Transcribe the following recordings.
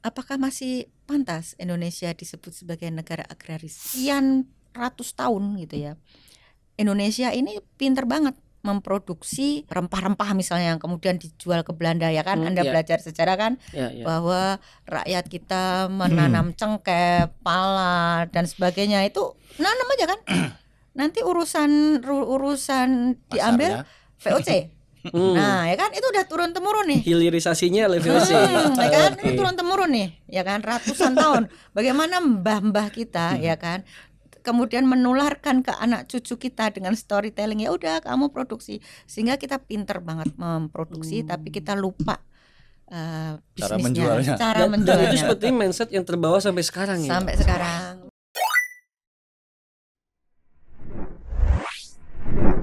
apakah masih pantas Indonesia disebut sebagai negara agraris? Sekian ratus tahun gitu ya. Indonesia ini pinter banget memproduksi rempah-rempah misalnya yang kemudian dijual ke Belanda ya kan. Anda belajar sejarah kan bahwa rakyat kita menanam cengkeh, pala dan sebagainya itu nanam aja kan. Nanti urusan diambil VOC. Nah ya kan itu udah turun temurun nih. Hilirisasinya oleh VOC. Ya kan itu turun temurun nih ya kan ratusan tahun. Bagaimana mbah-mbah kita ya kan kemudian menularkan ke anak cucu kita dengan storytelling, ya udah kamu produksi, sehingga kita pinter banget memproduksi tapi kita lupa bisnisnya, cara menjualnya. Dan itu seperti mindset yang terbawa sampai sekarang ya. Sampai sekarang.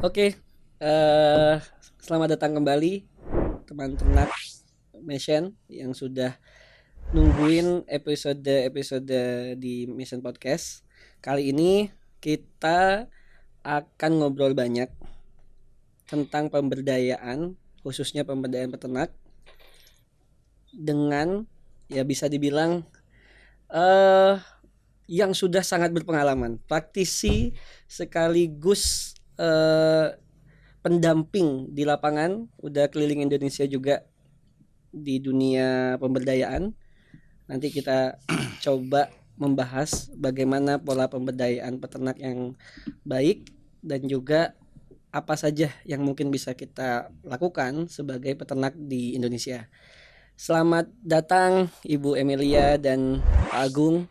Oke, selamat datang kembali teman ternak Mission yang sudah nungguin episode di Mission Podcast. Kali ini kita akan ngobrol banyak tentang pemberdayaan, khususnya pemberdayaan peternak dengan ya bisa dibilang yang sudah sangat berpengalaman, praktisi sekaligus pendamping di lapangan, udah keliling Indonesia juga di dunia pemberdayaan. Nanti kita coba membahas bagaimana pola pemberdayaan peternak yang baik dan juga apa saja yang mungkin bisa kita lakukan sebagai peternak di Indonesia. Selamat datang Ibu Emilia dan Pak Agung.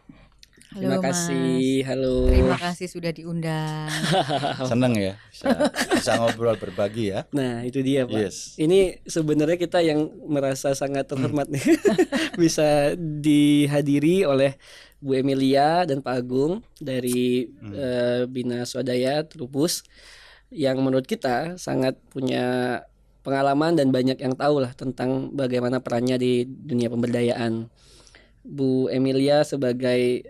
Terima kasih. Halo. Terima kasih sudah diundang. Senang ya bisa ngobrol berbagi ya. Nah itu dia Pak. Yes. Ini sebenarnya kita yang merasa sangat terhormat nih bisa dihadiri oleh Bu Emilia dan Pak Agung dari Bina Swadaya Trubus yang menurut kita sangat punya pengalaman dan banyak yang tahu lah tentang bagaimana perannya di dunia pemberdayaan. Bu Emilia sebagai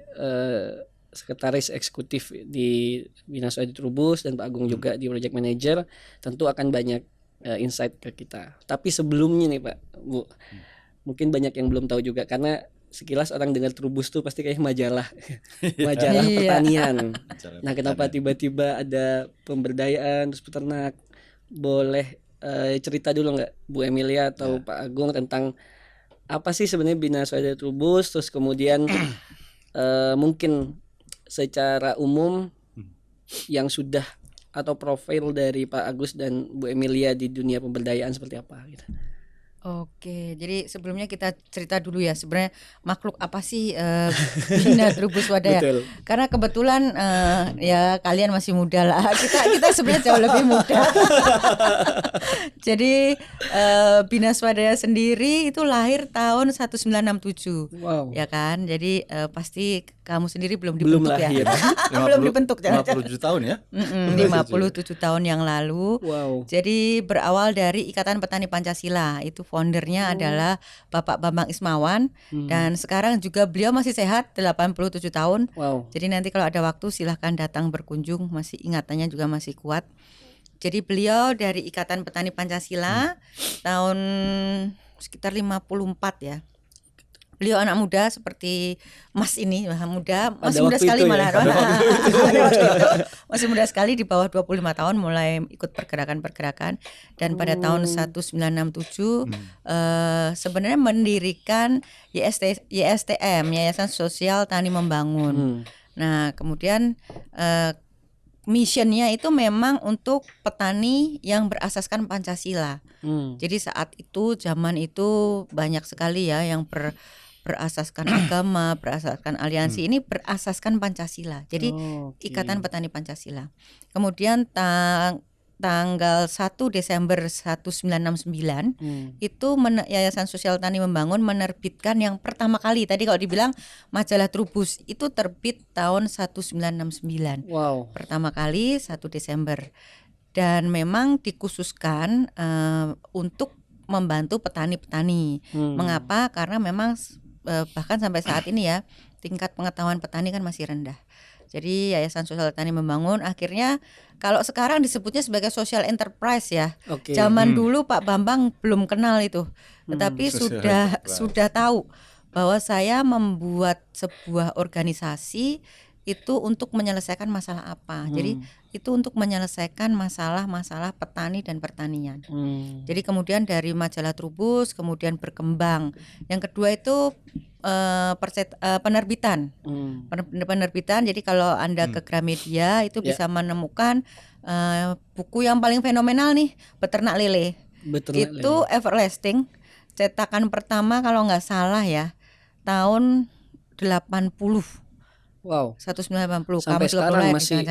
sekretaris eksekutif di Bina Swadaya Trubus dan Pak Agung juga di project manager, tentu akan banyak insight ke kita. Tapi sebelumnya nih Pak, Bu, mungkin banyak yang belum tahu juga karena sekilas orang dengar Trubus tuh pasti kayak majalah pertanian. Nah, kenapa tiba-tiba ada pemberdayaan terus peternak? Boleh cerita dulu nggak Bu Emilia atau Pak Agung tentang apa sih sebenarnya Bina Swadaya Trubus, terus kemudian mungkin secara umum yang sudah atau profil dari Pak Agus dan Bu Emilia di dunia pemberdayaan seperti apa gitu. Oke, jadi sebelumnya kita cerita dulu ya sebenarnya makhluk apa sih Bina Trubus Swadaya. Betul. Karena kebetulan ya kalian masih muda lah. Kita sebenarnya jauh lebih muda. Jadi Bina Swadaya sendiri itu lahir tahun 1967. Wow. Ya kan? Jadi pasti kamu sendiri belum dibentuk lahir. Ya. Belum dibentuk jangan. 57 tahun ya? 57 tahun yang lalu. Wow. Jadi berawal dari Ikatan Petani Pancasila. Itu foundernya adalah Bapak Bambang Ismawan dan sekarang juga beliau masih sehat 87 tahun. Wow. Jadi nanti kalau ada waktu silahkan datang berkunjung, masih ingatannya juga masih kuat. Jadi beliau dari Ikatan Petani Pancasila tahun sekitar 54 ya. Beliau anak muda seperti Mas ini, muda, masih muda sekali malah. Masih muda sekali di bawah 25 tahun mulai ikut pergerakan-pergerakan dan pada tahun 1967 sebenarnya mendirikan YSTM, Yayasan Sosial Tani Membangun. Nah, kemudian missionnya itu memang untuk petani yang berasaskan Pancasila. Jadi saat itu zaman itu banyak sekali ya yang berasaskan agama, berasaskan aliansi, ini berasaskan Pancasila. Jadi Ikatan Petani Pancasila. Kemudian tanggal 1 Desember 1969 itu Yayasan Sosial Tani Membangun menerbitkan yang pertama kali, tadi kalau dibilang majalah Trubus itu terbit tahun 1969. Wow. Pertama kali 1 Desember. Dan memang dikhususkan untuk membantu petani-petani. Mengapa? Karena memang bahkan sampai saat ini ya tingkat pengetahuan petani kan masih rendah. Jadi Yayasan Sosial Tani Membangun akhirnya kalau sekarang disebutnya sebagai social enterprise ya. Zaman dulu Pak Bambang belum kenal itu, tetapi sudah tahu bahwa saya membuat sebuah organisasi itu untuk menyelesaikan masalah apa. Jadi itu untuk menyelesaikan masalah-masalah petani dan pertanian. Jadi kemudian dari majalah Trubus kemudian berkembang. Yang kedua itu penerbitan. Penerbitan. Jadi kalau Anda ke Gramedia itu bisa menemukan buku yang paling fenomenal nih, Beternak Lele. Itu Everlasting. Cetakan pertama kalau nggak salah ya tahun 80. Wow. 1980. Sampai sekarang masih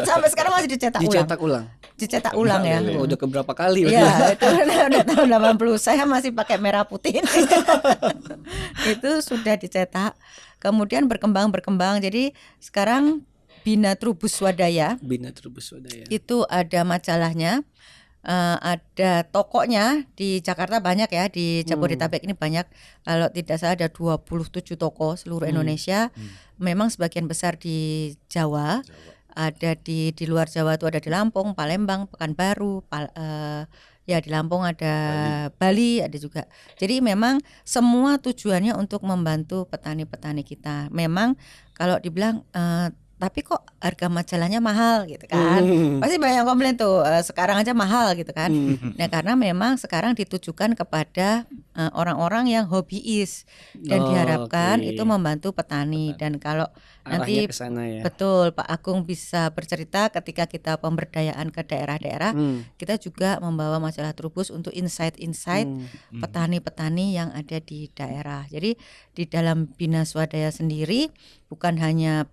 sampai sekarang masih dicetak ulang. Dicetak ulang ya. Udah keberapa kali? Iya, itu udah tahun 80. Saya masih pakai merah putih. Itu sudah dicetak. Kemudian berkembang. Jadi sekarang Bina Trubus Swadaya. Itu ada majalahnya. Ada tokonya di Jakarta banyak ya, di Jabodetabek ini banyak. Kalau tidak salah ada 27 toko seluruh Indonesia. Memang sebagian besar di Jawa. Ada di luar Jawa itu ada di Lampung, Palembang, Pekanbaru, ya di Lampung ada Bali ada juga. Jadi memang semua tujuannya untuk membantu petani-petani kita. Memang kalau dibilang tapi kok harga majalahnya mahal gitu kan. Pasti banyak yang komplain tuh, sekarang aja mahal gitu kan. Nah karena memang sekarang ditujukan kepada orang-orang yang hobiis dan diharapkan itu membantu petani. Dan kalau nanti kesana ya. Betul, Pak Agung bisa bercerita ketika kita pemberdayaan ke daerah-daerah, kita juga membawa majalah Trubus untuk insight-insight petani-petani yang ada di daerah. Jadi di dalam Bina Swadaya sendiri bukan hanya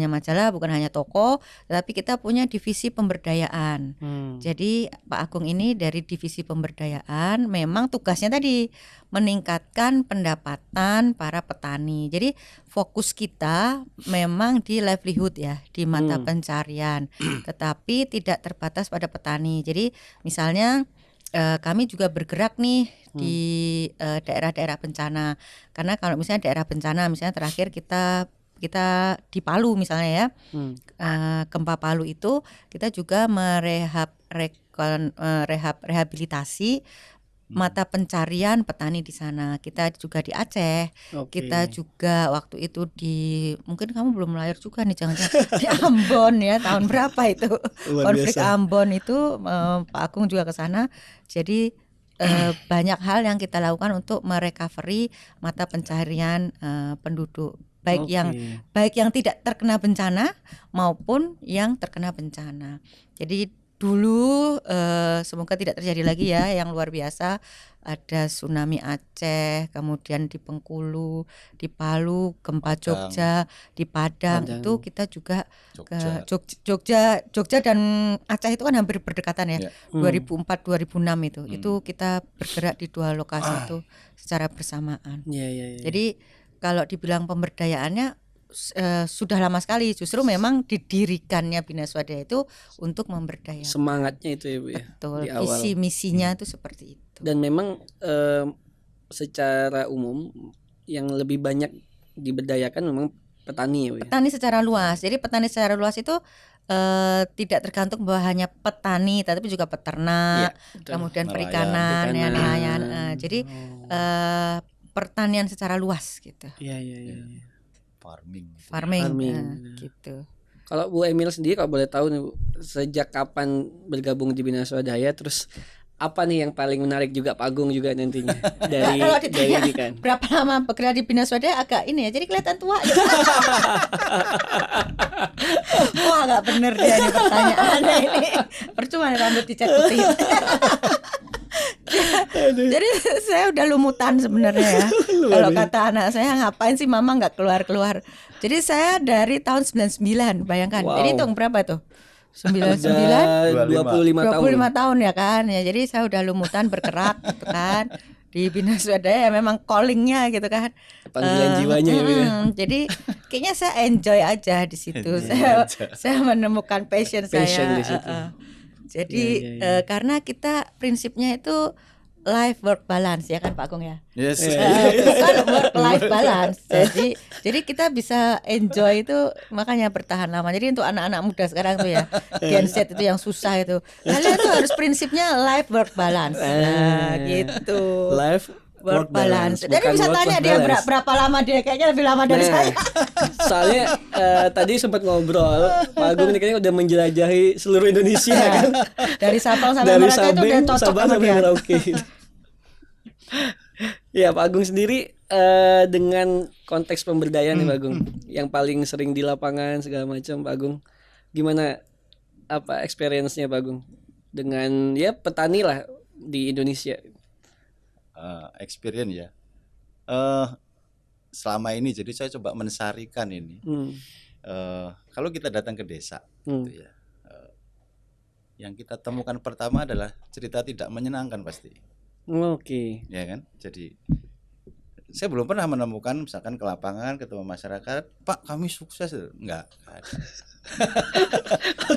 majalah, bukan hanya toko, tetapi kita punya divisi pemberdayaan. Jadi Pak Agung ini dari divisi pemberdayaan memang tugasnya tadi meningkatkan pendapatan para petani. Jadi fokus kita memang di livelihood ya, di mata pencarian, tetapi tidak terbatas pada petani. Jadi misalnya kami juga bergerak nih di daerah-daerah bencana. Karena kalau misalnya daerah bencana, misalnya terakhir kita di Palu misalnya ya, gempa Palu itu kita juga rehabilitasi mata pencarian petani di sana. Kita juga di Aceh, kita juga waktu itu mungkin kamu belum lahir juga nih, jangan-jangan di Ambon ya, tahun berapa itu konflik Ambon itu, Pak Agung juga ke sana. Jadi banyak hal yang kita lakukan untuk merecovery mata pencarian penduduk, baik yang tidak terkena bencana maupun yang terkena bencana. Jadi dulu semoga tidak terjadi lagi ya yang luar biasa, ada tsunami Aceh, kemudian di Bengkulu, di Palu, gempa Jogja, di Padang. Itu kita juga ke Jogja dan Aceh itu kan hampir berdekatan ya, 2004-2006 itu kita bergerak di dua lokasi itu secara bersamaan. Jadi kalau dibilang pemberdayaannya sudah lama sekali, justru memang didirikannya Bina Swadaya itu untuk memberdayakan. Semangatnya itu ya Bu ya. Betul, visi misinya itu seperti itu. Dan memang secara umum yang lebih banyak diberdayakan memang petani ya Bu ya. Petani secara luas. Jadi petani secara luas itu tidak tergantung bahwa hanya petani, tapi juga peternak, kemudian perikanan, nelayan. Jadi pertanian secara luas gitu. Iya. Farming. Gitu. Kalau Bu Emil sendiri kalau boleh tahu nih Bu, sejak kapan bergabung di Bina Swadaya, terus apa nih yang paling menarik juga Pak Agung juga nantinya dari ini kan? Berapa lama bekerja di Bina Swadaya agak ini ya, jadi kelihatan tua gitu. Wah nggak bener dia nih pertanyaannya ini, percuma rambut dicat putih. Jadi saya udah lumutan sebenarnya ya. Kalau kata anak saya, ngapain sih mama nggak keluar. Jadi saya dari tahun 99, bayangkan. Jadi hitung berapa tuh? 99 25 tahun ya kan. Ya jadi saya udah lumutan bergerak gitu kan di Bina Swadaya, memang callingnya gitu kan. Panggilan jiwanya ya. Jadi kayaknya saya enjoy aja di situ. Saya menemukan passion saya. Di situ. Jadi karena kita prinsipnya itu life work balance ya kan Pak Agung ya. Yes. Bukan work life balance. Jadi kita bisa enjoy itu, makanya bertahan lama. Jadi untuk anak-anak muda sekarang tuh ya, Gen Z itu yang susah itu, kalian tuh harus prinsipnya life work balance. Gitu. Life work balance. Jadi bukan bisa work tanya life dia balance. berapa lama dia, kayaknya lebih lama dari Nah, saya. soalnya tadi sempat ngobrol, Pak Agung ini kayaknya udah menjelajahi seluruh Indonesia kan. Dari Sabang sampai Dari Merauke itu udah Sabang, cocok Sabang sama sampai dia. Merauke. Ya, Pak Agung sendiri dengan konteks pemberdayaan nih Pak Agung, yang paling sering di lapangan segala macam, Pak Agung, gimana apa experience-nya Pak Agung dengan ya petani lah di Indonesia? Experience ya. Eh Selama ini jadi saya coba mensarikan ini. Kalau kita datang ke desa, gitu ya, yang kita temukan pertama adalah cerita tidak menyenangkan pasti, Oke. ya kan? Jadi saya belum pernah menemukan misalkan ke lapangan ketemu masyarakat, Pak kami sukses, enggak ada.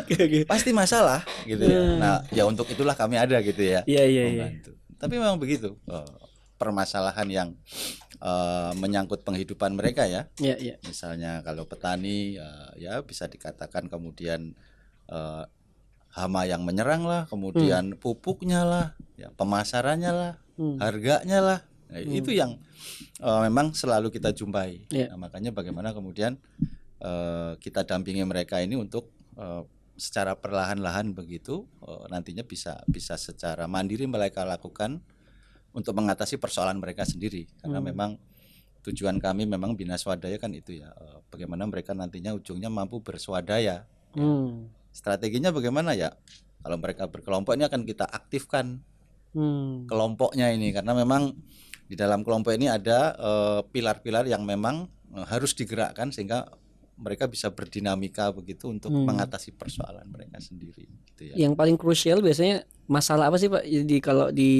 Oke. Pasti masalah gitu ya. Nah ya untuk itulah kami ada gitu ya, Iya. membantu. Tapi memang begitu, permasalahan yang menyangkut penghidupan mereka ya. Iya. Misalnya kalau petani ya bisa dikatakan kemudian hama yang menyerang lah, kemudian pupuknya lah, ya, pemasarannya lah, harganya lah. Nah, itu yang memang selalu kita jumpai. Yeah. Nah, makanya bagaimana kemudian kita dampingi mereka ini untuk secara perlahan-lahan begitu nantinya bisa secara mandiri mereka lakukan untuk mengatasi persoalan mereka sendiri. Karena memang tujuan kami memang Bina Swadaya kan itu ya, bagaimana mereka nantinya ujungnya mampu berswadaya. Strateginya bagaimana ya? Kalau mereka berkelompok ini akan kita aktifkan kelompoknya ini, karena memang di dalam kelompok ini ada pilar-pilar yang memang harus digerakkan sehingga mereka bisa berdinamika begitu untuk mengatasi persoalan mereka sendiri. Gitu ya. Yang paling krusial biasanya masalah apa sih Pak? Jadi kalau di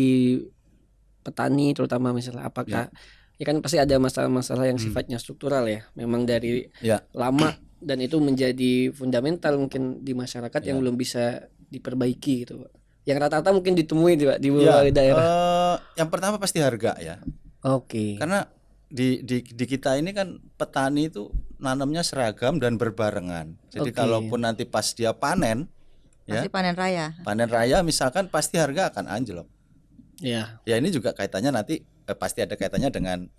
petani terutama misalnya apakah ya kan pasti ada masalah-masalah yang sifatnya struktural ya, memang dari lama dan itu menjadi fundamental mungkin di masyarakat yang belum bisa diperbaiki gitu Pak. Yang rata-rata mungkin ditemui Pak di beberapa daerah. Yang pertama pasti harga ya. Oke. Karena di kita ini kan petani itu nanamnya seragam dan berbarengan. Jadi kalaupun nanti pas dia panen, pasti panen raya. Panen raya misalkan pasti harga akan anjlok. Ya. Ya ini juga kaitannya nanti pasti ada kaitannya dengan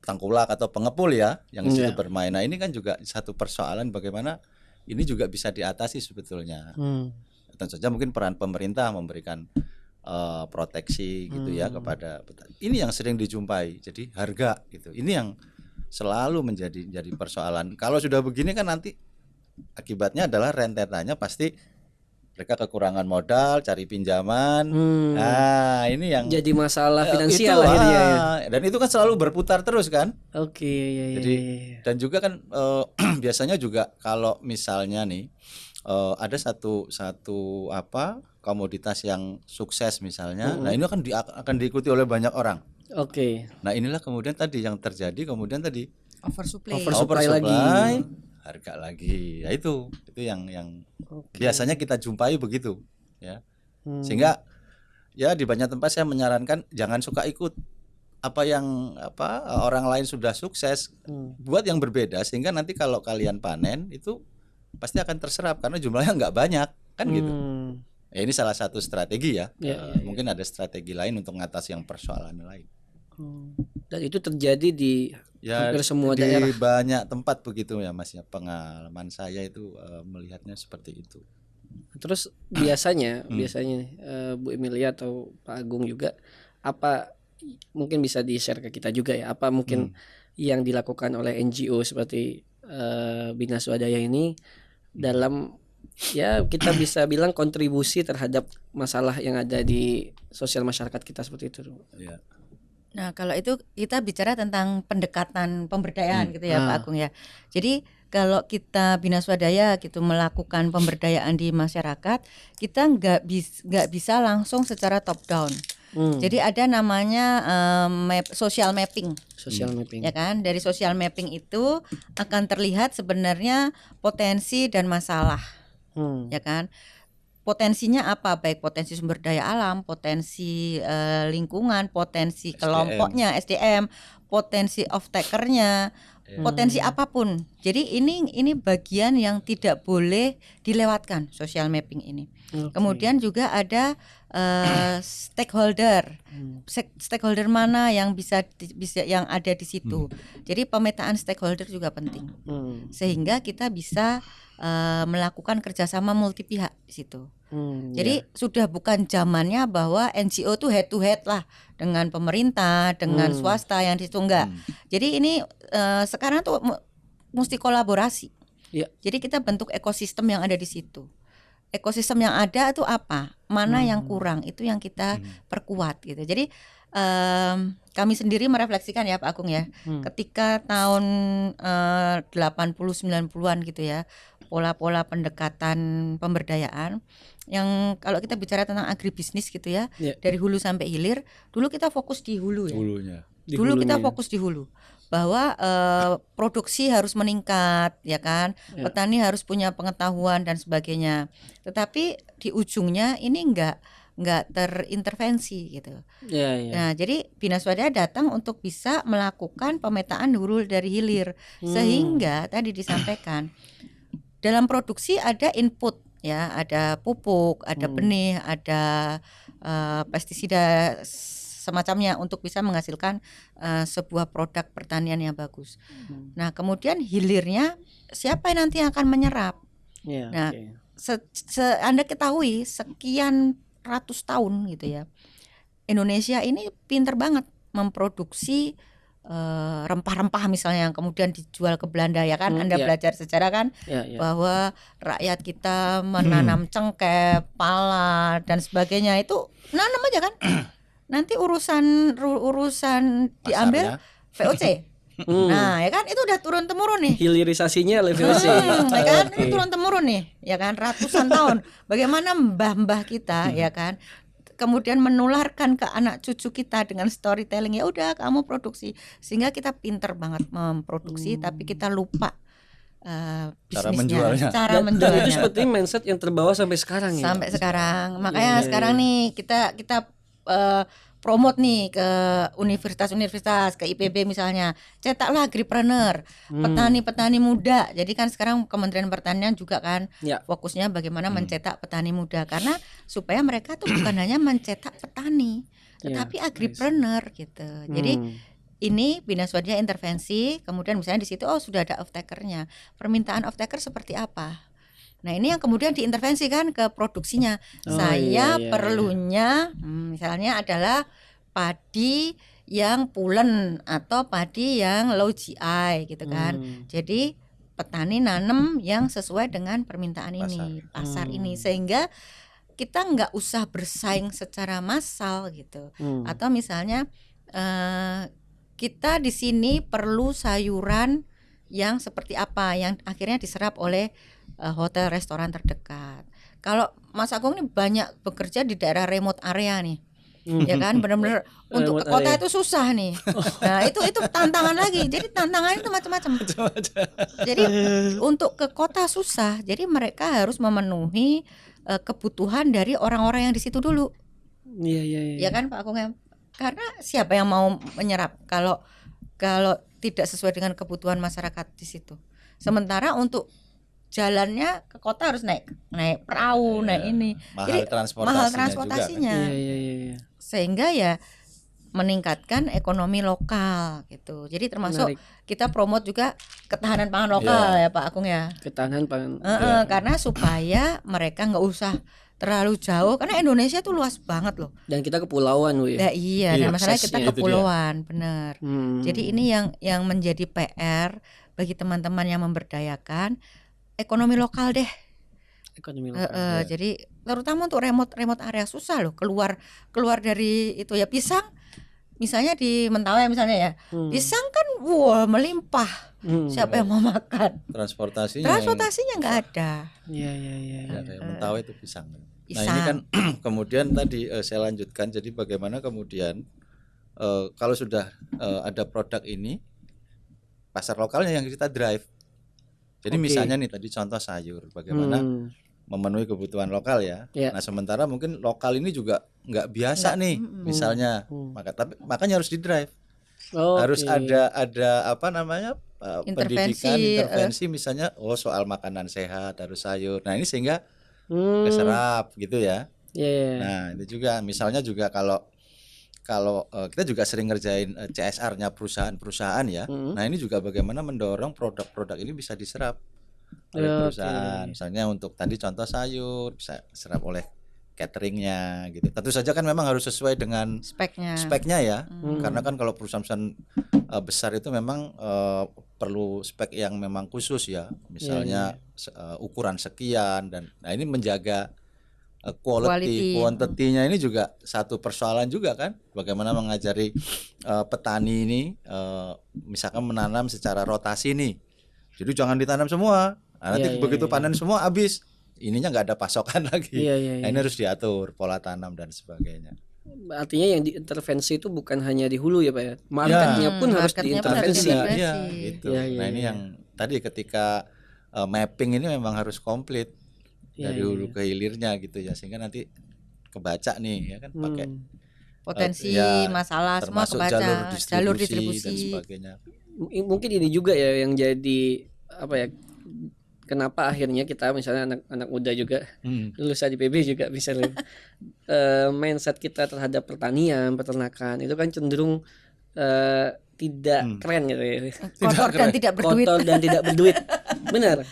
tengkulak atau pengepul ya yang di situ bermain. Nah ini kan juga satu persoalan bagaimana ini juga bisa diatasi sebetulnya. Tentu saja mungkin peran pemerintah memberikan proteksi gitu ya kepada petani. Ini yang sering dijumpai. Jadi harga gitu. Ini yang selalu menjadi persoalan. Kalau sudah begini kan nanti akibatnya adalah rentetannya pasti mereka kekurangan modal, cari pinjaman. Nah, ini yang jadi masalah finansial akhirnya ya. Dan itu kan selalu berputar terus kan? Oke, ya. Jadi dan juga kan biasanya juga kalau misalnya nih ada satu komoditas yang sukses misalnya. Nah, ini akan diikuti oleh banyak orang. Oke. Nah, inilah kemudian tadi yang terjadi kemudian tadi oversupply lagi. Harga lagi, ya itu yang biasanya kita jumpai begitu ya. Sehingga ya di banyak tempat saya menyarankan jangan suka ikut orang lain sudah sukses, buat yang berbeda sehingga nanti kalau kalian panen itu pasti akan terserap karena jumlahnya nggak banyak kan gitu. Ya ini salah satu strategi ya. Mungkin ada strategi lain untuk mengatasi yang persoalan lain. Dan itu terjadi di hampir semua daerah. Di banyak tempat begitu ya Mas ya. Pengalaman saya itu melihatnya seperti itu. Terus biasanya Bu Emilia atau Pak Agung juga apa mungkin bisa di-share ke kita juga ya, apa mungkin yang dilakukan oleh NGO seperti Bina Swadaya ini dalam ya kita bisa bilang kontribusi terhadap masalah yang ada di sosial masyarakat kita seperti itu. Ya. Nah, kalau itu kita bicara tentang pendekatan pemberdayaan gitu ya Pak Agung ya. Jadi kalau kita Bina Swadaya gitu melakukan pemberdayaan di masyarakat, kita nggak bisa langsung secara top down. Jadi ada namanya social mapping. Social mapping. Ya kan? Dari social mapping itu akan terlihat sebenarnya potensi dan masalah. Ya kan? Potensinya apa? Baik potensi sumber daya alam, potensi lingkungan, potensi kelompoknya, SDM, potensi off takernya, potensi apapun. Jadi ini bagian yang tidak boleh dilewatkan, social mapping ini. Kemudian juga ada stakeholder. Stakeholder mana yang bisa yang ada di situ. Jadi pemetaan stakeholder juga penting. Sehingga kita bisa melakukan kerjasama multi pihak di situ. Jadi sudah bukan zamannya bahwa NGO tuh head to head lah dengan pemerintah, dengan swasta yang di situ enggak. Jadi ini sekarang tuh mesti kolaborasi. Jadi kita bentuk ekosistem yang ada di situ. Ekosistem yang ada itu apa? Mana yang kurang? Itu yang kita perkuat gitu. Jadi kami sendiri merefleksikan ya Pak Agung ya. Ketika tahun 80 90-an gitu ya, pola-pola pendekatan pemberdayaan yang kalau kita bicara tentang agribisnis gitu ya, dari hulu sampai hilir, dulu kita fokus di hulu ya. Dulu kita fokus di hulu bahwa produksi harus meningkat ya kan, petani harus punya pengetahuan dan sebagainya. Tetapi di ujungnya ini enggak terintervensi gitu. Nah, jadi Bina Swadaya datang untuk bisa melakukan pemetaan hulu dari hilir sehingga tadi disampaikan dalam produksi ada input ya, ada pupuk, ada benih, ada pestisida semacamnya untuk bisa menghasilkan sebuah produk pertanian yang bagus. Nah, kemudian hilirnya siapa yang nanti akan menyerap? Nah, Anda ketahui sekian ratus tahun gitu ya, Indonesia ini pinter banget memproduksi rempah-rempah misalnya yang kemudian dijual ke Belanda ya kan. Anda belajar sejarah kan bahwa rakyat kita menanam cengkeh, pala dan sebagainya itu nanam aja kan. Nanti urusan diambil VOC. Nah, ya kan itu udah turun temurun nih. Hilirisasinya VOC. Ya kan itu turun temurun nih, ya kan ratusan tahun. Bagaimana mbah-mbah kita ya kan kemudian menularkan ke anak cucu kita dengan storytelling, ya udah kamu produksi, sehingga kita pinter banget memproduksi tapi kita lupa bisnisnya, cara menjualnya. Dan itu seperti mindset yang terbawa sampai sekarang ya. Sampai sekarang. Makanya sekarang nih kita promote nih ke universitas-universitas, ke IPB misalnya, cetaklah agripreneur, petani-petani muda. Jadi kan sekarang Kementerian Pertanian juga kan fokusnya bagaimana mencetak petani muda, karena supaya mereka tuh bukan hanya mencetak petani, tetapi agripreneur gitu. Jadi ini Bina Swadaya intervensi, kemudian misalnya di situ sudah ada off-takernya. Permintaan off-taker seperti apa? Nah, ini yang kemudian diintervensi kan ke produksinya. Saya perlunya misalnya adalah padi yang pulen atau padi yang low GI gitu kan. Jadi petani nanam yang sesuai dengan permintaan pasar ini, sehingga kita nggak usah bersaing secara massal gitu. Atau misalnya kita di sini perlu sayuran yang seperti apa yang akhirnya diserap oleh hotel restoran terdekat. Kalau Mas Agung ini banyak bekerja di daerah remote area nih, ya kan, benar-benar untuk ke kota itu susah nih. Nah itu tantangan lagi. Jadi tantangan itu macam-macam. Jadi untuk ke kota susah. Jadi mereka harus memenuhi kebutuhan dari orang-orang yang di situ dulu. Iya. Ya kan Pak Agung ya? Karena siapa yang mau menyerap kalau tidak sesuai dengan kebutuhan masyarakat di situ. Sementara untuk jalannya ke kota harus naik perahu, naik ini. Mahal transportasinya. Iya. Sehingga ya meningkatkan ekonomi lokal gitu. Jadi termasuk kita promote juga ketahanan pangan lokal ya Pak Agung ya. Ketahanan pangan. Karena supaya mereka nggak usah terlalu jauh, karena Indonesia tuh luas banget loh. Dan kita kepulauan loh ya. Dan masalahnya kita kepulauan, benar. Jadi ini yang menjadi PR bagi teman-teman yang memberdayakan, ekonomi lokal deh. Ekonomi lokal. Jadi terutama untuk remote area susah loh keluar dari itu ya. Pisang misalnya di Mentawai misalnya ya, pisang kan melimpah. Siapa yang mau makan? Transportasinya nggak ada. Iya. Mentawai itu pisang. Nah ini kan kemudian tadi saya lanjutkan. Jadi bagaimana kemudian kalau sudah ada produk ini, pasar lokalnya yang kita drive. Jadi misalnya nih tadi contoh sayur, bagaimana memenuhi kebutuhan lokal ya. Nah sementara mungkin lokal ini juga nggak biasa nih, misalnya, makanya harus di drive. Harus ada pendidikan, Intervensi, intervensi misalnya soal makanan sehat harus sayur. Nah, ini sehingga Hmm, keserap gitu ya. ya, ya. Nah, itu juga misalnya juga kalau kalau kita juga sering ngerjain CSR-nya perusahaan-perusahaan ya. Hmm. Nah, ini juga bagaimana mendorong produk-produk ini bisa diserap oleh Oke. perusahaan. Misalnya untuk tadi contoh sayur bisa diserap oleh cateringnya gitu. Tentu saja kan memang harus sesuai dengan speknya. speknya ya. Hmm. Karena kan kalau perusahaan-perusahaan besar itu memang perlu spek yang memang khusus ya. Misalnya ukuran sekian dan nah ini menjaga quality, quantity-nya ini juga satu persoalan juga kan. Bagaimana mengajari petani ini misalkan menanam secara rotasi nih. Jadi jangan ditanam semua. Nah, nanti begitu panen semua habis. Ininya nggak ada pasokan lagi. Nah, ini harus diatur pola tanam dan sebagainya. Artinya yang diintervensi itu bukan hanya di hulu ya Pak ya. Marketnya pun harus diintervensi. Iya, gitu. Nah, ini yang tadi ketika mapping ini memang harus komplit dari hulu ke hilirnya gitu ya, sehingga nanti kebaca nih ya kan pakai potensi masalah semua termasuk kebaca, jalur distribusi dan sebagainya. Mungkin ini juga ya yang jadi apa ya, kenapa akhirnya kita misalnya anak-anak muda juga lulusan IPB juga bisa mindset kita terhadap pertanian, peternakan itu kan cenderung tidak keren gitu ya. Kotor dan tidak berduit. Kotor dan tidak berduit. Benar.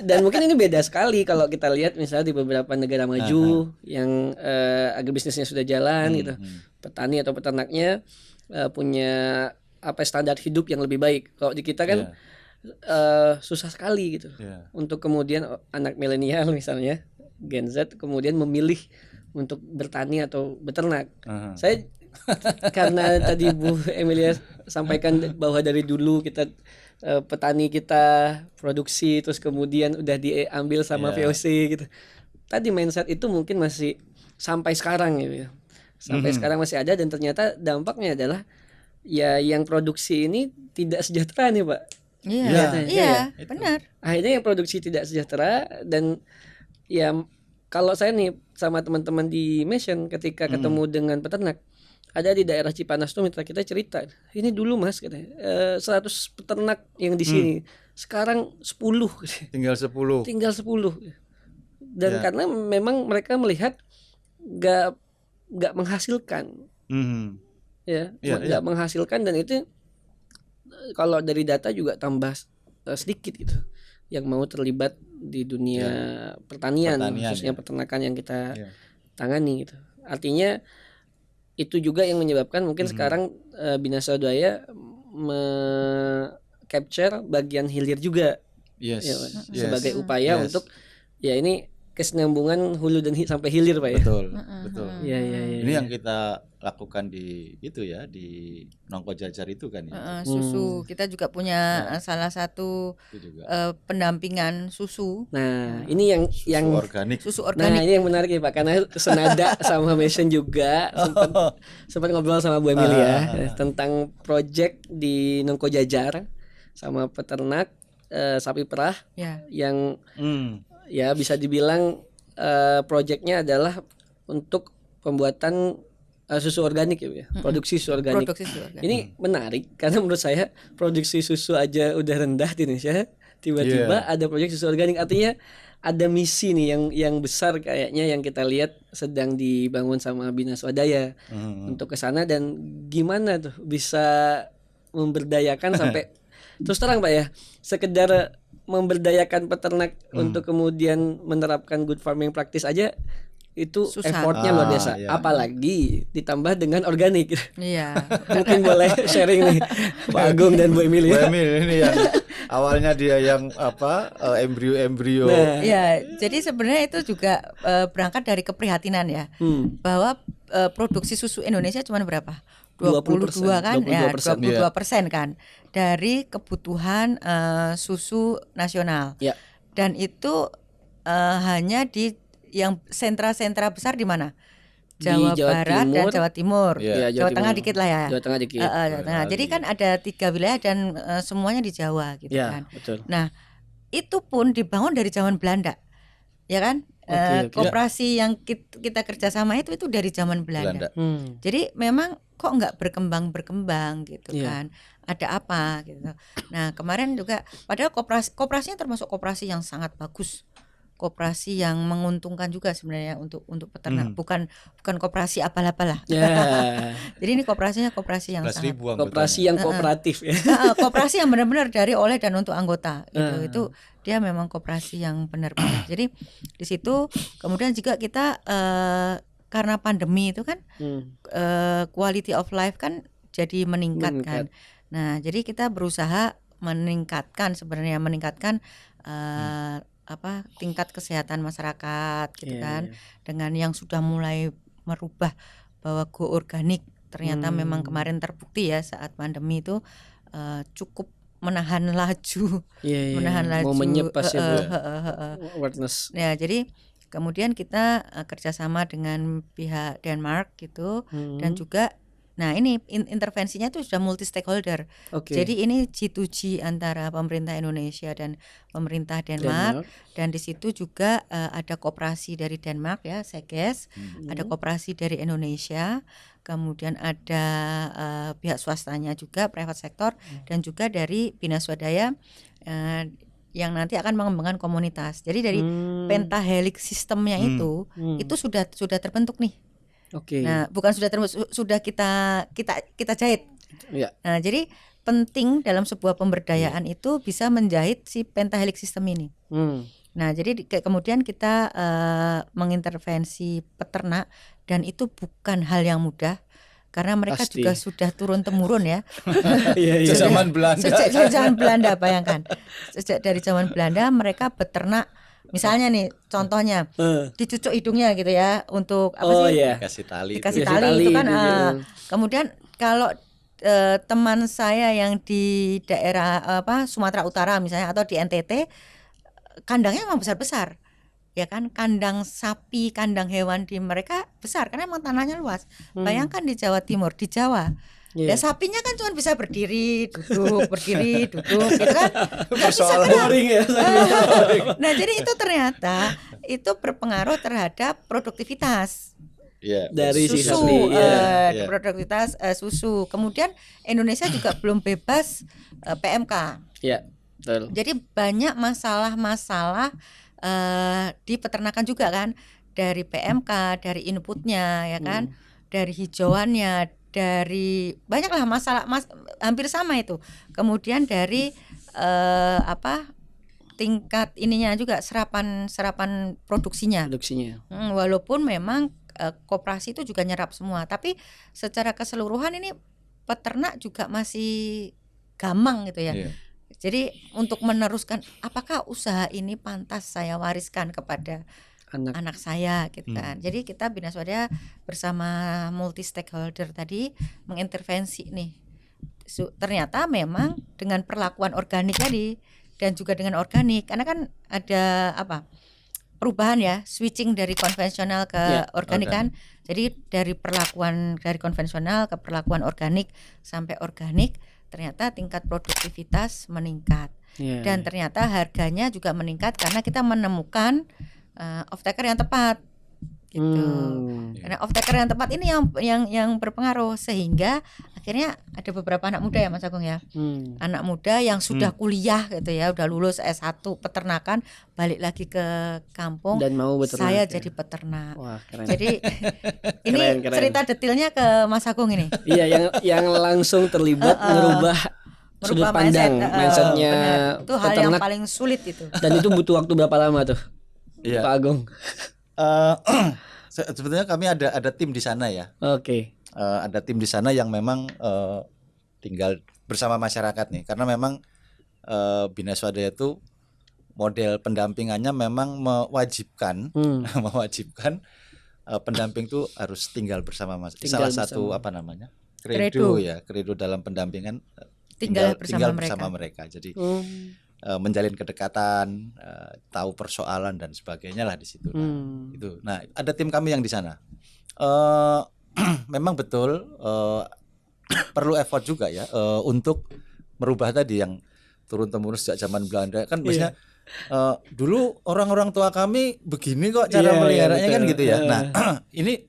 Dan mungkin ini beda sekali kalau kita lihat misalnya di beberapa negara maju yang agribisnisnya sudah jalan gitu. Petani atau peternaknya punya standar hidup yang lebih baik. Kalau di kita kan susah sekali gitu. Untuk kemudian anak milenial misalnya Gen Z kemudian memilih untuk bertani atau beternak. Saya karena tadi Bu Emilia sampaikan bahwa dari dulu kita petani kita produksi terus kemudian udah diambil sama VOC gitu. Tadi mindset itu mungkin masih sampai sekarang gitu ya. Sampai sekarang masih ada dan ternyata dampaknya adalah ya yang produksi ini tidak sejahtera nih Pak. Iya, benar. Akhirnya yang produksi tidak sejahtera dan ya kalau saya nih sama teman-teman di Mission ketika ketemu dengan peternak ada di daerah Cipanas tuh kita cerita ini dulu Mas katanya 100 peternak yang di sini sekarang 10 tinggal 10 dan karena memang mereka melihat nggak menghasilkan nggak menghasilkan dan itu kalau dari data juga tambah sedikit gitu yang mau terlibat di dunia pertanian khususnya peternakan yang kita tangani gitu. Artinya itu juga yang menyebabkan mungkin sekarang Bina Swadaya capture bagian hilir juga sebagai upaya untuk ya ini kesinambungan hulu dan sampai hilir Pak ya. Betul. Ini yang kita lakukan di itu ya di Nongko Jajar itu kan ya. Susu kita juga punya salah satu pendampingan susu. Nah ini yang susu organik. Nah ini yang menarik ya Pak karena senada sama Mission juga sempat ngobrol sama Bu Emilia tentang project di Nongko Jajar sama peternak sapi perah yang ya bisa dibilang proyeknya adalah untuk pembuatan susu organik ya, produksi susu organik. Ini menarik karena menurut saya produksi susu aja udah rendah di Indonesia, tiba-tiba ada proyek susu organik artinya ada misi nih yang besar kayaknya yang kita lihat sedang dibangun sama Bina Swadaya untuk ke sana dan gimana tuh bisa memberdayakan sampai terus terang Pak ya, sekedar memberdayakan peternak untuk kemudian menerapkan good farming practice aja itu effortnya luar biasa. Apalagi ditambah dengan organik. Mungkin boleh sharing nih Pak Agung dan Bu Emilia. Bu Emil ini yang awalnya dia yang embrio. Nah, jadi sebenarnya itu juga berangkat dari keprihatinan ya. Bahwa produksi susu Indonesia cuma berapa? 22 kan 22% kan dari kebutuhan susu nasional. Dan itu hanya di yang sentra-sentra besar di mana? Jawa Barat Timur, dan Jawa Timur. Jawa Tengah dikit lah ya. Jawa Tengah dikit. Jadi kan ada 3 wilayah dan semuanya di Jawa gitu kan. Betul. Nah, itu pun dibangun dari zaman Belanda. Ya kan? Koperasi yang kita kerjasama itu dari zaman Belanda. Jadi memang kok nggak berkembang gitu kan, ada apa gitu. Nah kemarin juga padahal koperasinya termasuk koperasi yang sangat bagus, koperasi yang menguntungkan juga sebenarnya untuk peternak, bukan koperasi abal-abal lah. Jadi ini koperasi yang 11.000 sangat anggotanya. Koperasi yang kooperatif ya. koperasi yang benar-benar dari, oleh, dan untuk anggota gitu. Itu dia memang koperasi yang benar-benar. Jadi di situ kemudian juga kita karena pandemi itu kan quality of life kan jadi meningkat kan. Nah, jadi kita berusaha meningkatkan tingkat kesehatan masyarakat gitu kan. Dengan yang sudah mulai merubah bahwa go organik ternyata memang kemarin terbukti ya saat pandemi itu cukup menahan laju, momennya pas ya Bu. Awareness. Ya, jadi kemudian kita kerjasama dengan pihak Denmark gitu, dan juga nah ini intervensinya itu sudah multi stakeholder. Jadi ini G2G antara pemerintah Indonesia dan pemerintah Denmark. Dan di situ juga ada koperasi dari Denmark ya, Seges, ada koperasi dari Indonesia, kemudian ada pihak swastanya juga, private sector, dan juga dari Bina Swadaya yang nanti akan mengembangkan komunitas. Jadi dari pentahelix sistemnya itu sudah terbentuk nih. Nah, bukan sudah terbentuk, sudah kita jahit. Nah, jadi penting dalam sebuah pemberdayaan itu bisa menjahit si pentahelix sistem ini. Nah, jadi kemudian kita mengintervensi peternak, dan itu bukan hal yang mudah. Karena mereka juga sudah turun temurun ya. Sejak zaman Belanda. Sejak zaman Belanda, bayangkan. Sejak dari zaman Belanda mereka beternak. Misalnya nih contohnya dicucuk hidungnya gitu ya untuk dikasih tali itu kan. Kemudian kalau teman saya yang di daerah Sumatera Utara misalnya, atau di NTT, kandangnya memang besar-besar. Ya kan, kandang sapi, kandang hewan di mereka besar karena emang tanahnya luas. Bayangkan di Jawa Timur, di Jawa, ya sapinya kan cuma bisa berdiri, duduk gitu kan. Nggak bisa kan. Nah, jadi itu ternyata itu berpengaruh terhadap produktivitas dari susu, produktivitas susu. Kemudian Indonesia juga belum bebas PMK. Betul. Jadi banyak masalah-masalah di peternakan juga kan, dari PMK, dari inputnya ya kan, dari hijauannya, dari banyaklah masalah hampir sama itu. Kemudian dari tingkat ininya juga, serapan produksinya. Walaupun memang koperasi itu juga nyerap semua, tapi secara keseluruhan ini peternak juga masih gamang gitu ya. Jadi untuk meneruskan, apakah usaha ini pantas saya wariskan kepada anak saya gitu kan. Jadi kita Bina Swadaya bersama multi stakeholder tadi mengintervensi nih. Ternyata memang dengan perlakuan organik tadi, dan juga dengan organik, karena kan ada perubahan ya, switching dari konvensional ke organik kan. Jadi dari perlakuan dari konvensional ke perlakuan organik sampai organik, ternyata tingkat produktivitas meningkat, dan ternyata harganya juga meningkat karena kita menemukan off-taker yang tepat gitu. Karena off-taker yang tepat ini yang berpengaruh, sehingga akhirnya ada beberapa anak muda ya Mas Agung ya, anak muda yang sudah kuliah gitu ya, udah lulus S1 peternakan, balik lagi ke kampung dan mau beternak, saya jadi peternak. Wah, keren. Jadi ini keren. Cerita detailnya ke Mas Agung ini. Iya, yang langsung terlibat merubah sudut pandang, mindsetnya itu hal yang paling sulit itu. Dan itu butuh waktu berapa lama tuh, Pak Agung? Sebetulnya kami ada tim di sana ya. Ada tim di sana yang memang tinggal bersama masyarakat nih, karena memang Bina Swadaya itu model pendampingannya memang mewajibkan pendamping itu harus tinggal bersama salah satu kredo dalam pendampingan, tinggal bersama mereka. Jadi menjalin kedekatan, tahu persoalan dan sebagainya lah di situ. Nah, ada tim kami yang di sana. Memang betul perlu effort juga ya untuk merubah tadi yang turun temurun sejak zaman Belanda kan. Biasanya dulu orang-orang tua kami begini kok cara meliharanya kan gitu ya. Nah, ini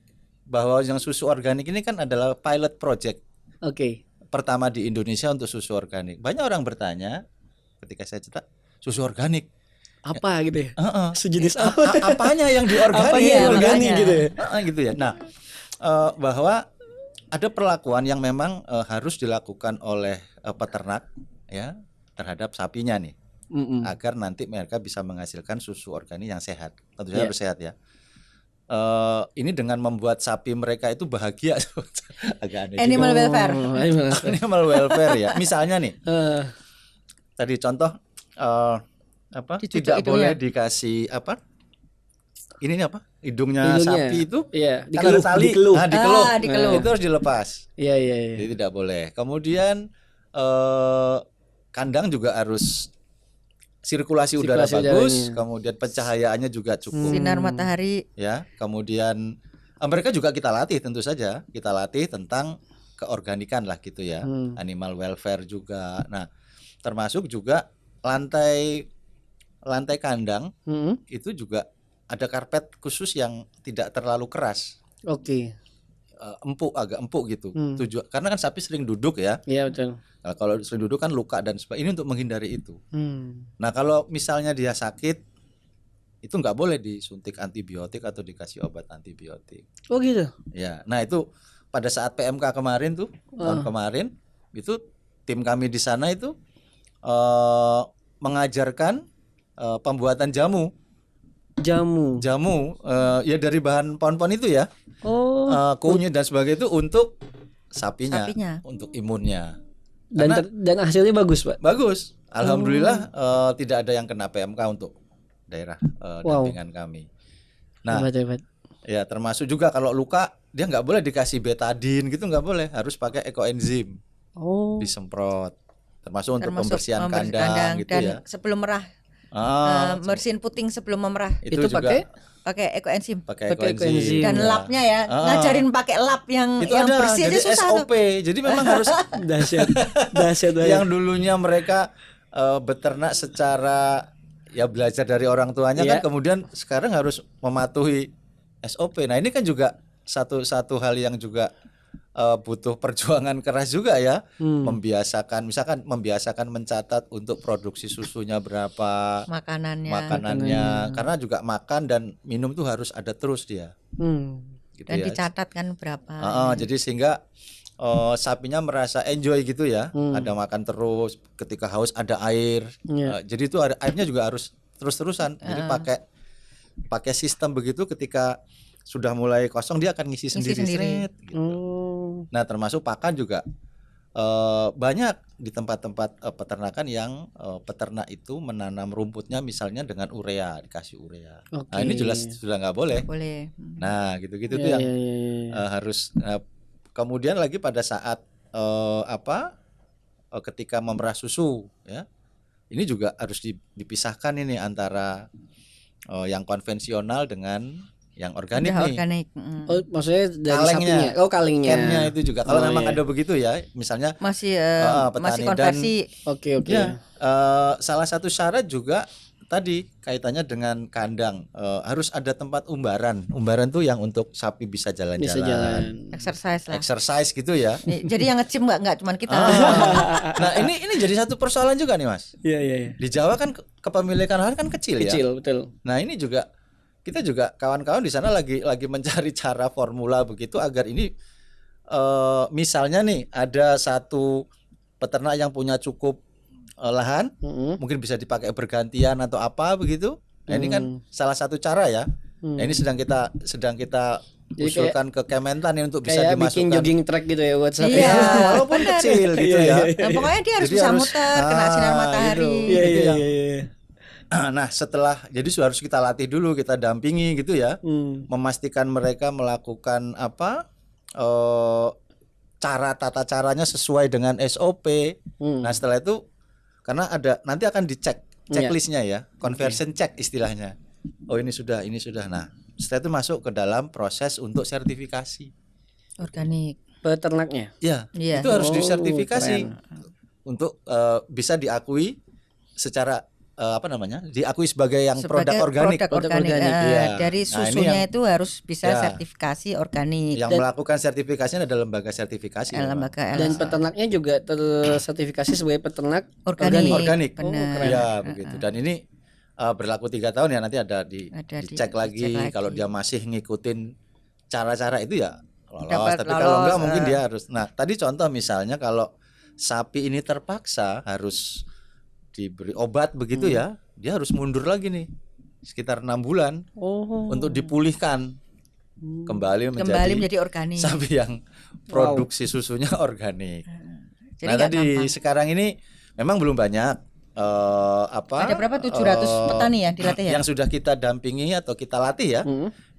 bahwa yang susu organik ini kan adalah pilot project Oke. pertama di Indonesia untuk susu organik. Banyak orang bertanya ketika saya cetak susu organik. Apa gitu ya? Heeh. Sejenis apa? Apanya yang diorganik? Apanya yang organik makanya. gitu ya? Gitu ya. Nah, bahwa ada perlakuan yang memang harus dilakukan oleh peternak ya terhadap sapinya nih, agar nanti mereka bisa menghasilkan susu organik yang sehat. Tentu saja harus sehat ya. Ini dengan membuat sapi mereka itu bahagia. Agak aneh. Animal welfare. Animal welfare ya. Misalnya nih, tadi contoh Dicucuk tidak hidungnya. boleh dikasih apa? Ini nih apa? Hidungnya sapi itu iya, kan ada tali. dikeluh. Nah, dikeluh. Dikeluh. Itu harus dilepas. Iya. Jadi tidak boleh. Kemudian kandang juga harus sirkulasi udara Sirkulasi bagus, udaranya. kemudian pencahayaannya juga cukup. Sinar matahari. Ya, kemudian mereka juga kita latih tentu saja. Kita latih tentang keorganikan lah gitu ya. Animal welfare juga. Nah, termasuk juga lantai kandang itu juga ada karpet khusus yang tidak terlalu keras. Oke. Agak empuk gitu. Karena kan sapi sering duduk ya. Iya betul. Nah, kalau sering duduk kan luka dan sebagainya. Ini untuk menghindari itu. Nah, kalau misalnya dia sakit, itu nggak boleh disuntik antibiotik atau dikasih obat antibiotik. Oh gitu. Ya, nah itu pada saat PMK kemarin tuh, tahun kemarin, itu tim kami di sana itu mengajarkan pembuatan jamu ya dari bahan pohon-pohon itu ya. Kunyit dan sebagainya itu untuk sapinya. Untuk imunnya. Dan hasilnya bagus, Pak. Bagus. Alhamdulillah tidak ada yang kena PMK untuk daerah dampingan kami. Nah, hebat. ya termasuk juga kalau luka dia nggak boleh dikasih betadine gitu, nggak boleh, harus pakai ekoenzim. Disemprot. Termasuk untuk pembersihan kandang gitu dan ya. sebelum merah. Bersihin puting sebelum memerah. Itu juga pakai ekoenzim. pakai ekoenzim. Dan lapnya ya, ngajarin pakai lap yang itu ada, bersih jadi aja susah SOP. Jadi memang harus Dahsyat banget. yang dulunya mereka beternak secara ya belajar dari orang tuanya kan, kemudian sekarang harus mematuhi SOP. Nah, ini kan juga satu hal yang juga butuh perjuangan keras juga ya. Membiasakan mencatat untuk produksi susunya berapa, makanannya, karena juga makan dan minum tuh harus ada terus dia. Gitu dan ya. dicatat kan berapa. Jadi sehingga sapinya merasa enjoy gitu ya. Ada makan terus, ketika haus ada air. Jadi itu airnya juga harus terus-terusan. Jadi pakai sistem begitu, ketika sudah mulai kosong dia akan ngisi sendiri. Gitu. Nah, termasuk pakan juga banyak di tempat-tempat peternakan yang peternak itu menanam rumputnya misalnya dengan urea, dikasih urea. Nah, ini jelas sudah nggak boleh. Nah, gitu-gitu tuh yang harus. Kemudian lagi pada saat ketika memerah susu ya, ini juga harus dipisahkan ini antara yang konvensional dengan yang organik nih. Oh, maksudnya dari sapinya. Oh, kalengnya. Cannya itu juga. Kalau memang ada begitu ya, misalnya masih petani konversi. Oke. Ya, salah satu syarat juga tadi kaitannya dengan kandang, harus ada tempat umbaran. Umbaran tuh yang untuk sapi bisa jalan-jalan. Exercise gitu ya. Jadi yang nge-gym enggak cuma kita. Nah, ini jadi satu persoalan juga nih, Mas. Iya. Di Jawa kan kepemilikan lahan kan kecil ya. Kecil, betul. Nah, ini juga kita juga kawan-kawan di sana lagi mencari cara formula begitu agar ini misalnya nih ada satu peternak yang punya cukup lahan, mungkin bisa dipakai bergantian atau apa begitu. Nah, ini kan salah satu cara ya. Nah, ini sedang kita usulkan ke Kementan ya untuk bisa kayak dimasukkan. Bikin jogging track gitu ya buat sapi. Iya, walaupun kecil gitu ya. Nah, pokoknya dia harus bisa muter, kena sinar matahari. Iya. Nah, jadi harus kita latih dulu, kita dampingi gitu ya, memastikan mereka melakukan tata caranya sesuai dengan SOP. Nah, setelah itu karena nanti akan dicek checklistnya ya, conversion check istilahnya. Oh, ini sudah. Nah, setelah itu masuk ke dalam proses untuk sertifikasi organik peternaknya. Ya, itu harus disertifikasi untuk bisa diakui secara diakui sebagai yang Sebagai produk organik. produk organik. Iya. Dari Nah, ini susunya yang- itu harus bisa Ya. sertifikasi organik. Yang melakukan sertifikasinya ada lembaga sertifikasi. memang. Lembaga Dan LSA. peternaknya juga tersertifikasi sebagai peternak Organik. Organik. Benar. Iya begitu. Dan ini berlaku 3 tahun ya, nanti ada dicek lagi. dicek lagi. Kalau dia masih ngikutin cara-cara itu ya lolos. Dapat Tapi kalau enggak lolos, mungkin dia harus. Nah tadi contoh misalnya kalau sapi ini terpaksa harus diberi obat begitu ya, dia harus mundur lagi nih sekitar 6 bulan untuk dipulihkan kembali menjadi organik. sapi yang produksi susunya organik. Jadi Nah nggak tadi gampang. sekarang ini memang belum banyak Ada berapa 700 petani ya dilatih ya? yang sudah kita dampingi atau kita latih ya,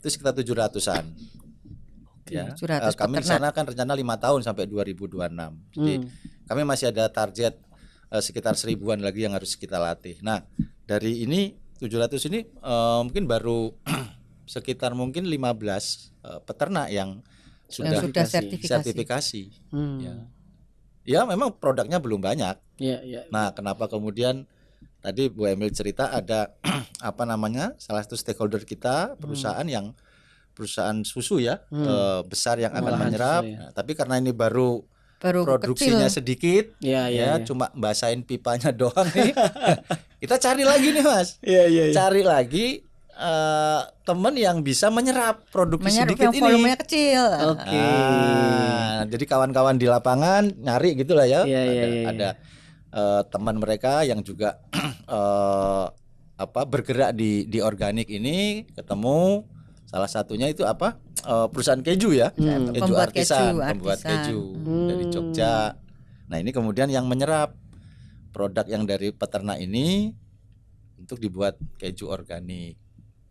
itu sekitar 700-an. Ya, 700 kami di peternak. sana kan rencana 5 tahun sampai 2026. Jadi kami masih ada target sekitar 1000-an lagi yang harus kita latih. Nah, dari ini 700 ini mungkin baru sekitar mungkin 15 peternak yang sudah sertifikasi. Ya. Ya, memang produknya belum banyak. Iya. Nah, kenapa kemudian tadi Bu Emil cerita ada salah satu stakeholder kita perusahaan susu ya besar yang akan Olahan menyerap. susu, ya. Nah, tapi karena ini baru kecil. produksinya sedikit, Iya. cuma basahin pipanya doang nih. Kita cari lagi nih Mas, Iya. cari lagi teman yang bisa menyerap produksi sedikit yang volumenya ini. kecil. Oke. Jadi kawan-kawan di lapangan nyari gitulah ya. Iya. Ada teman mereka yang juga bergerak di organik ini, ketemu salah satunya itu perusahaan keju ya, keju Pembuat artisan, keju, pembuat artisan. keju dari Jogja. Nah ini kemudian yang menyerap produk yang dari peternak ini untuk dibuat keju organik.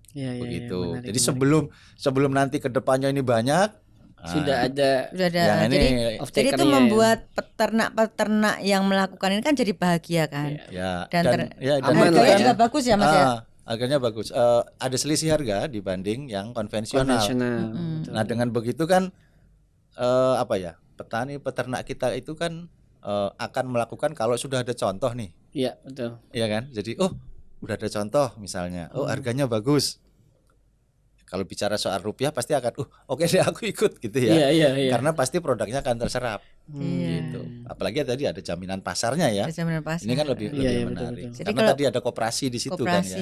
Iya, Begitu. menarik, Jadi menarik. sebelum nanti kedepannya ini banyak, sudah ada yang Jadi ini jadi itu off-takernya ya. membuat peternak-peternak yang melakukan ini kan jadi bahagia kan. ya Dan aman lah harganya ya. juga bagus ya Mas ya. harganya bagus. Ada selisih harga dibanding yang konvensional. konvensional. Nah dengan begitu kan petani peternak kita itu kan akan melakukan kalau sudah ada contoh nih, Iya, betul. iya kan? Jadi udah ada contoh misalnya, harganya bagus. Kalau bicara soal rupiah pasti akan, oke deh aku ikut gitu ya. Iya. Karena pasti produknya akan terserap. Gitu. Apalagi tadi ada jaminan pasarnya ya. Ada jaminan pasar. Ini kan lebih Iya, menarik. betul. Jadi Karena kalau tadi ada koperasi di situ kan ya.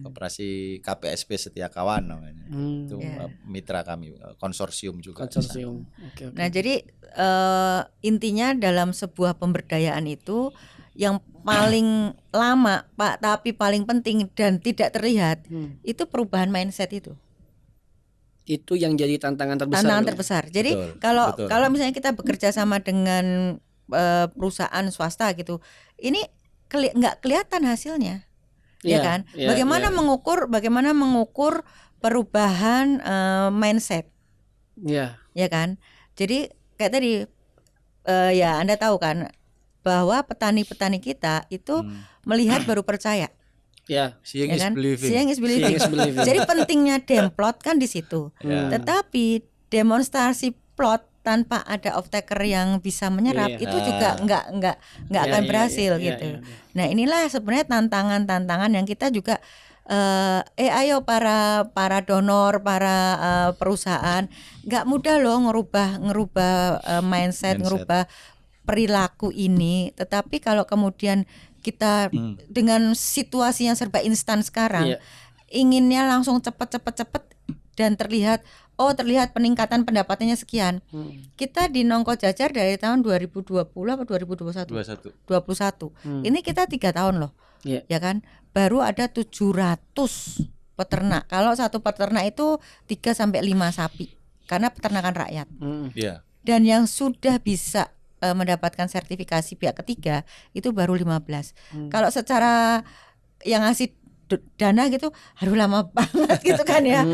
Koperasi KPSP Setia Kawan namanya. Itu mitra kami, konsorsium juga. Konsorsium. Oke. Nah, jadi intinya dalam sebuah pemberdayaan itu yang paling lama, Pak, tapi paling penting dan tidak terlihat itu perubahan mindset itu. Itu yang jadi tantangan terbesar. Tantangan terbesar. Jadi Betul. kalau misalnya kita bekerja sama dengan perusahaan swasta gitu, ini nggak kelihatan hasilnya, ya kan? Bagaimana mengukur perubahan mindset, Iya. ya kan? Jadi kayak tadi ya Anda tahu kan bahwa petani-petani kita itu melihat baru percaya. Ya. Seeing Ya is kan? believing. Seeing is believing. Seeing is believing. Jadi pentingnya demplot kan di situ. Ya. Tetapi demonstrasi plot tanpa ada off-taker yang bisa menyerap Iya. itu juga nggak akan berhasil gitu. Iya. Nah inilah sebenarnya tantangan-tantangan yang kita juga ayo para donor, para perusahaan, nggak mudah loh ngerubah mindset, ngerubah perilaku ini. Tetapi kalau kemudian kita dengan situasi yang serba instan sekarang, inginnya langsung cepet dan terlihat peningkatan pendapatannya sekian. Kita di Nongko Jajar dari tahun 2020 atau 2021? 21. Ini kita 3 tahun loh. Ya kan? Baru ada 700 peternak. Kalau satu peternak itu 3 sampai 5 sapi. Karena peternakan rakyat. Dan yang sudah bisa mendapatkan sertifikasi pihak ketiga itu baru 15. Kalau secara yang ngasih dana gitu, aduh lama banget gitu kan ya.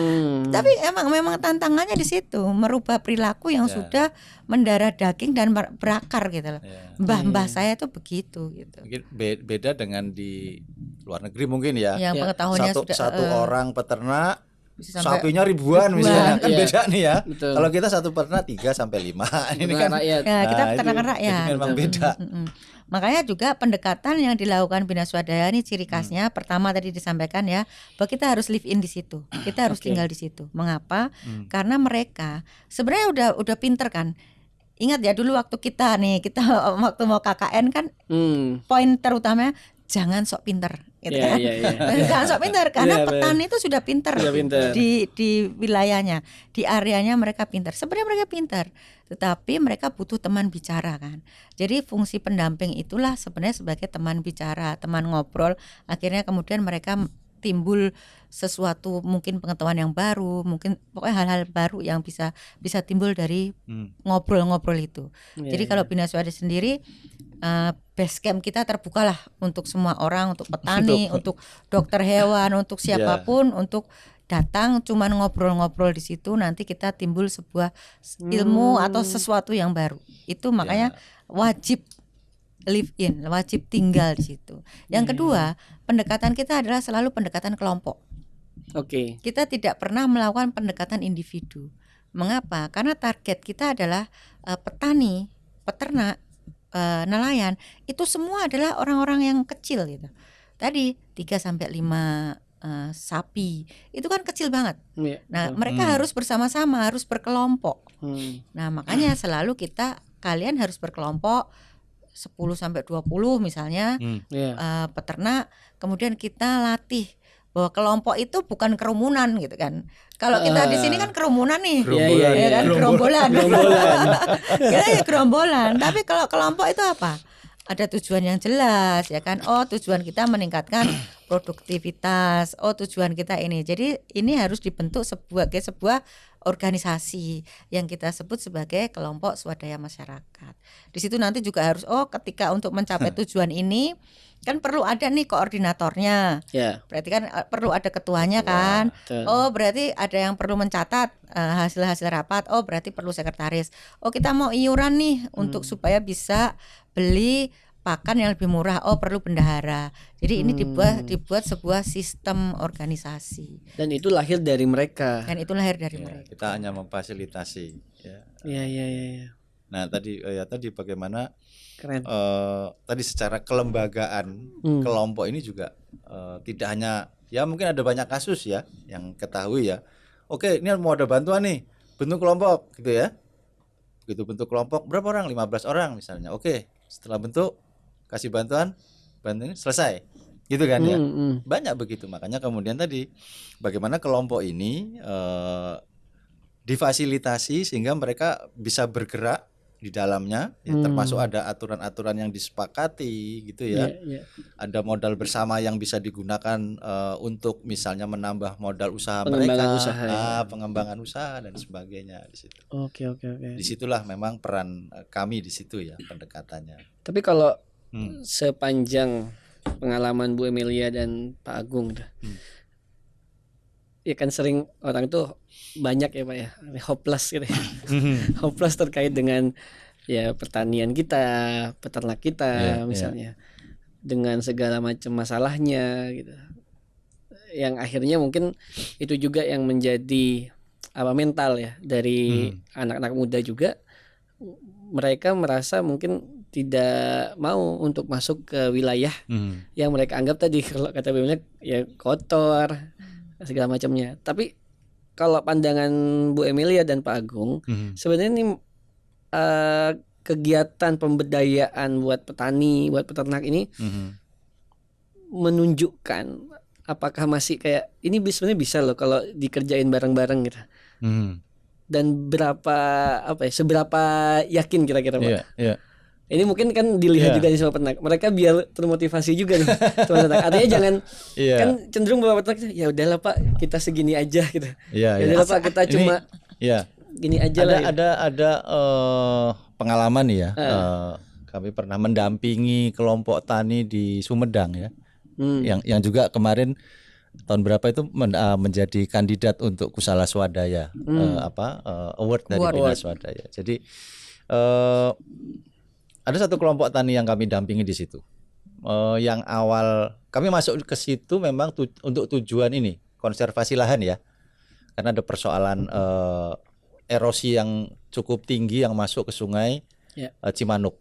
Tapi memang tantangannya di situ, merubah perilaku yang sudah mendarah daging dan berakar gitu loh. Mbah-mbah saya tuh begitu gitu. Mungkin beda dengan di luar negeri mungkin ya. Yang pengetahuannya satu orang peternak bisa sampai sapinya ribuan misalnya kan Iya. beda nih ya. Betul. Kalau kita satu peternak 3 sampai 5 ini Peternak kan rakyat. ya kita Nah, peternakan itu rakyat. jadi memang Betul. beda. Makanya juga pendekatan yang dilakukan Bina Swadaya ini ciri khasnya pertama tadi disampaikan ya, bahwa kita harus live in di situ, kita harus Oke. tinggal di situ. Mengapa? Karena mereka sebenarnya udah pinter kan. Ingat ya dulu waktu kita waktu mau KKN kan poin terutamanya jangan sok pinter gitu Iya, kan. iya, iya. Jangan sok pinter karena Iya, petani itu sudah pinter, Sudah pinter. di wilayahnya, di areanya mereka pinter. Sebenarnya mereka pinter, tetapi mereka butuh teman bicara kan. Jadi fungsi pendamping itulah sebenarnya sebagai teman bicara, teman ngobrol. Akhirnya kemudian mereka timbul sesuatu, mungkin pengetahuan yang baru, mungkin pokoknya hal-hal baru yang bisa timbul dari ngobrol-ngobrol itu. Iya, Jadi kalau Bina Swadaya sendiri base camp kita terbuka lah untuk semua orang, untuk petani, untuk dokter hewan, untuk siapapun, untuk datang cuman ngobrol-ngobrol di situ, nanti kita timbul sebuah ilmu atau sesuatu yang baru. Itu makanya wajib live in, wajib tinggal di situ. Yang kedua, pendekatan kita adalah selalu pendekatan kelompok. Oke. Kita tidak pernah melakukan pendekatan individu. Mengapa? Karena target kita adalah petani, peternak, nelayan. Itu semua adalah orang-orang yang kecil gitu. Tadi 3 sampai 5 sapi. Itu kan kecil banget. Iya. Nah, mereka harus bersama-sama, harus berkelompok. Nah, makanya selalu kalian harus berkelompok 10 sampai 20 misalnya Iya. peternak, kemudian kita latih bahwa kelompok itu bukan kerumunan gitu kan. Kalau kita di sini kan kerumunan nih, Iya, ya kan, gerombolan. Gerombolan. Kita ya gerombolan. Tapi kalau kelompok itu apa? Ada tujuan yang jelas ya kan. Oh, tujuan kita meningkatkan produktivitas. Oh, tujuan kita ini. Jadi ini harus dibentuk sebuah organisasi yang kita sebut sebagai kelompok swadaya masyarakat. Di situ nanti juga harus ketika untuk mencapai tujuan ini kan perlu ada nih koordinatornya. Ya. Berarti kan perlu ada ketuanya kan. Betul. Oh, berarti ada yang perlu mencatat hasil-hasil rapat. Oh, berarti perlu sekretaris. Oh, kita mau iuran nih untuk supaya bisa beli pakan yang lebih murah. Oh, perlu bendahara. Jadi ini dibuat sebuah sistem organisasi. Dan itu lahir dari mereka. Dan itu lahir dari mereka. Kita hanya memfasilitasi ya. Iya. Nah, tadi bagaimana Keren. tadi secara kelembagaan kelompok ini juga tidak hanya ya, mungkin ada banyak kasus ya yang ketahui ya. Oke, ini mau ada bantuan nih, bentuk kelompok gitu ya. Begitu bentuk kelompok berapa orang? 15 orang misalnya. Oke, setelah bentuk kasih bantuan ini selesai. Gitu kan ya. Banyak begitu. Makanya kemudian tadi bagaimana kelompok ini difasilitasi sehingga mereka bisa bergerak di dalamnya ya, termasuk ada aturan-aturan yang disepakati gitu ya. Ada modal bersama yang bisa digunakan untuk misalnya menambah modal usaha pengembangan usaha dan sebagainya di situ. Oke. Disitulah memang peran kami di situ ya, pendekatannya. Tapi kalau sepanjang pengalaman Bu Emilia dan Pak Agung ya kan sering orang tuh banyak ya Pak ya, hopeless gitu ya. Hopeless terkait dengan ya pertanian kita, peternak kita misalnya. Dengan segala macam masalahnya gitu. Yang akhirnya mungkin itu juga yang menjadi mental ya dari anak-anak muda juga. Mereka merasa mungkin tidak mau untuk masuk ke wilayah yang mereka anggap tadi, kalau kata Bu Emilia ya kotor segala macamnya. Tapi kalau pandangan Bu Emilia dan Pak Agung, sebenarnya ini kegiatan pemberdayaan buat petani, buat peternak ini menunjukkan apakah masih kayak ini sebenarnya bisa loh kalau dikerjain bareng-bareng gitu. Dan seberapa yakin kira-kira Pak? Iya. Ini mungkin kan dilihat juga nih sama peternak. Mereka biar termotivasi juga nih sama peternak. Artinya jangan kan cenderung bahwa peternak ya udahlah Pak, kita segini aja gitu. Ya udahlah Pak, kita cuma gini aja lah. Ada pengalaman nih ya. Kami pernah mendampingi kelompok tani di Sumedang ya. Yang juga kemarin tahun berapa itu menjadi kandidat untuk Kusala Swadaya award dari Bina Swadaya. Jadi ada satu kelompok tani yang kami dampingi di situ. Yang awal kami masuk ke situ memang untuk tujuan ini konservasi lahan ya. karena ada persoalan erosi yang cukup tinggi yang masuk ke sungai Cimanuk.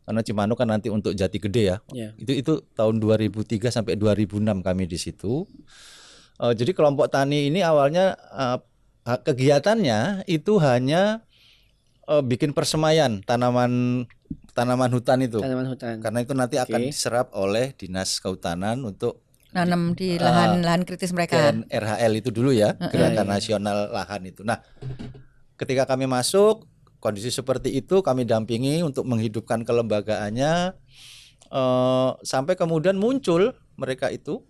Karena Cimanuk kan nanti untuk Jati Gede ya. Itu tahun 2003 sampai 2006 kami di situ. Jadi kelompok tani ini awalnya kegiatannya itu hanya bikin persemaian tanaman hutan itu. Tanaman hutan. Karena itu nanti akan diserap oleh Dinas Kehutanan untuk nanam di lahan kritis mereka. RHL itu dulu ya, Gerakan Nasional Lahan itu. Nah, ketika kami masuk kondisi seperti itu, kami dampingi untuk menghidupkan kelembagaannya, sampai kemudian muncul mereka itu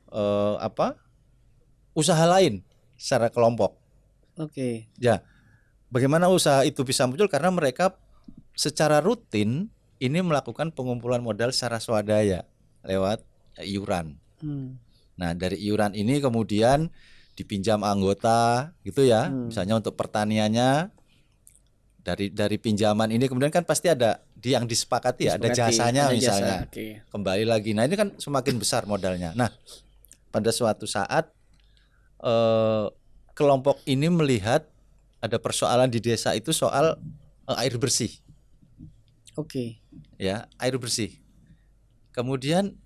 usaha lain secara kelompok. Ya, bagaimana usaha itu bisa muncul? Karena mereka secara rutin ini melakukan pengumpulan modal secara swadaya lewat iuran. Nah, dari iuran ini kemudian dipinjam anggota gitu ya, misalnya untuk pertaniannya. Dari pinjaman ini kemudian kan pasti ada yang disepakati ya, ada jasanya misalnya. Kembali lagi. Nah, ini kan semakin besar modalnya. Nah, pada suatu saat kelompok ini melihat ada persoalan di desa itu soal air bersih. Ya, air bersih. Kemudian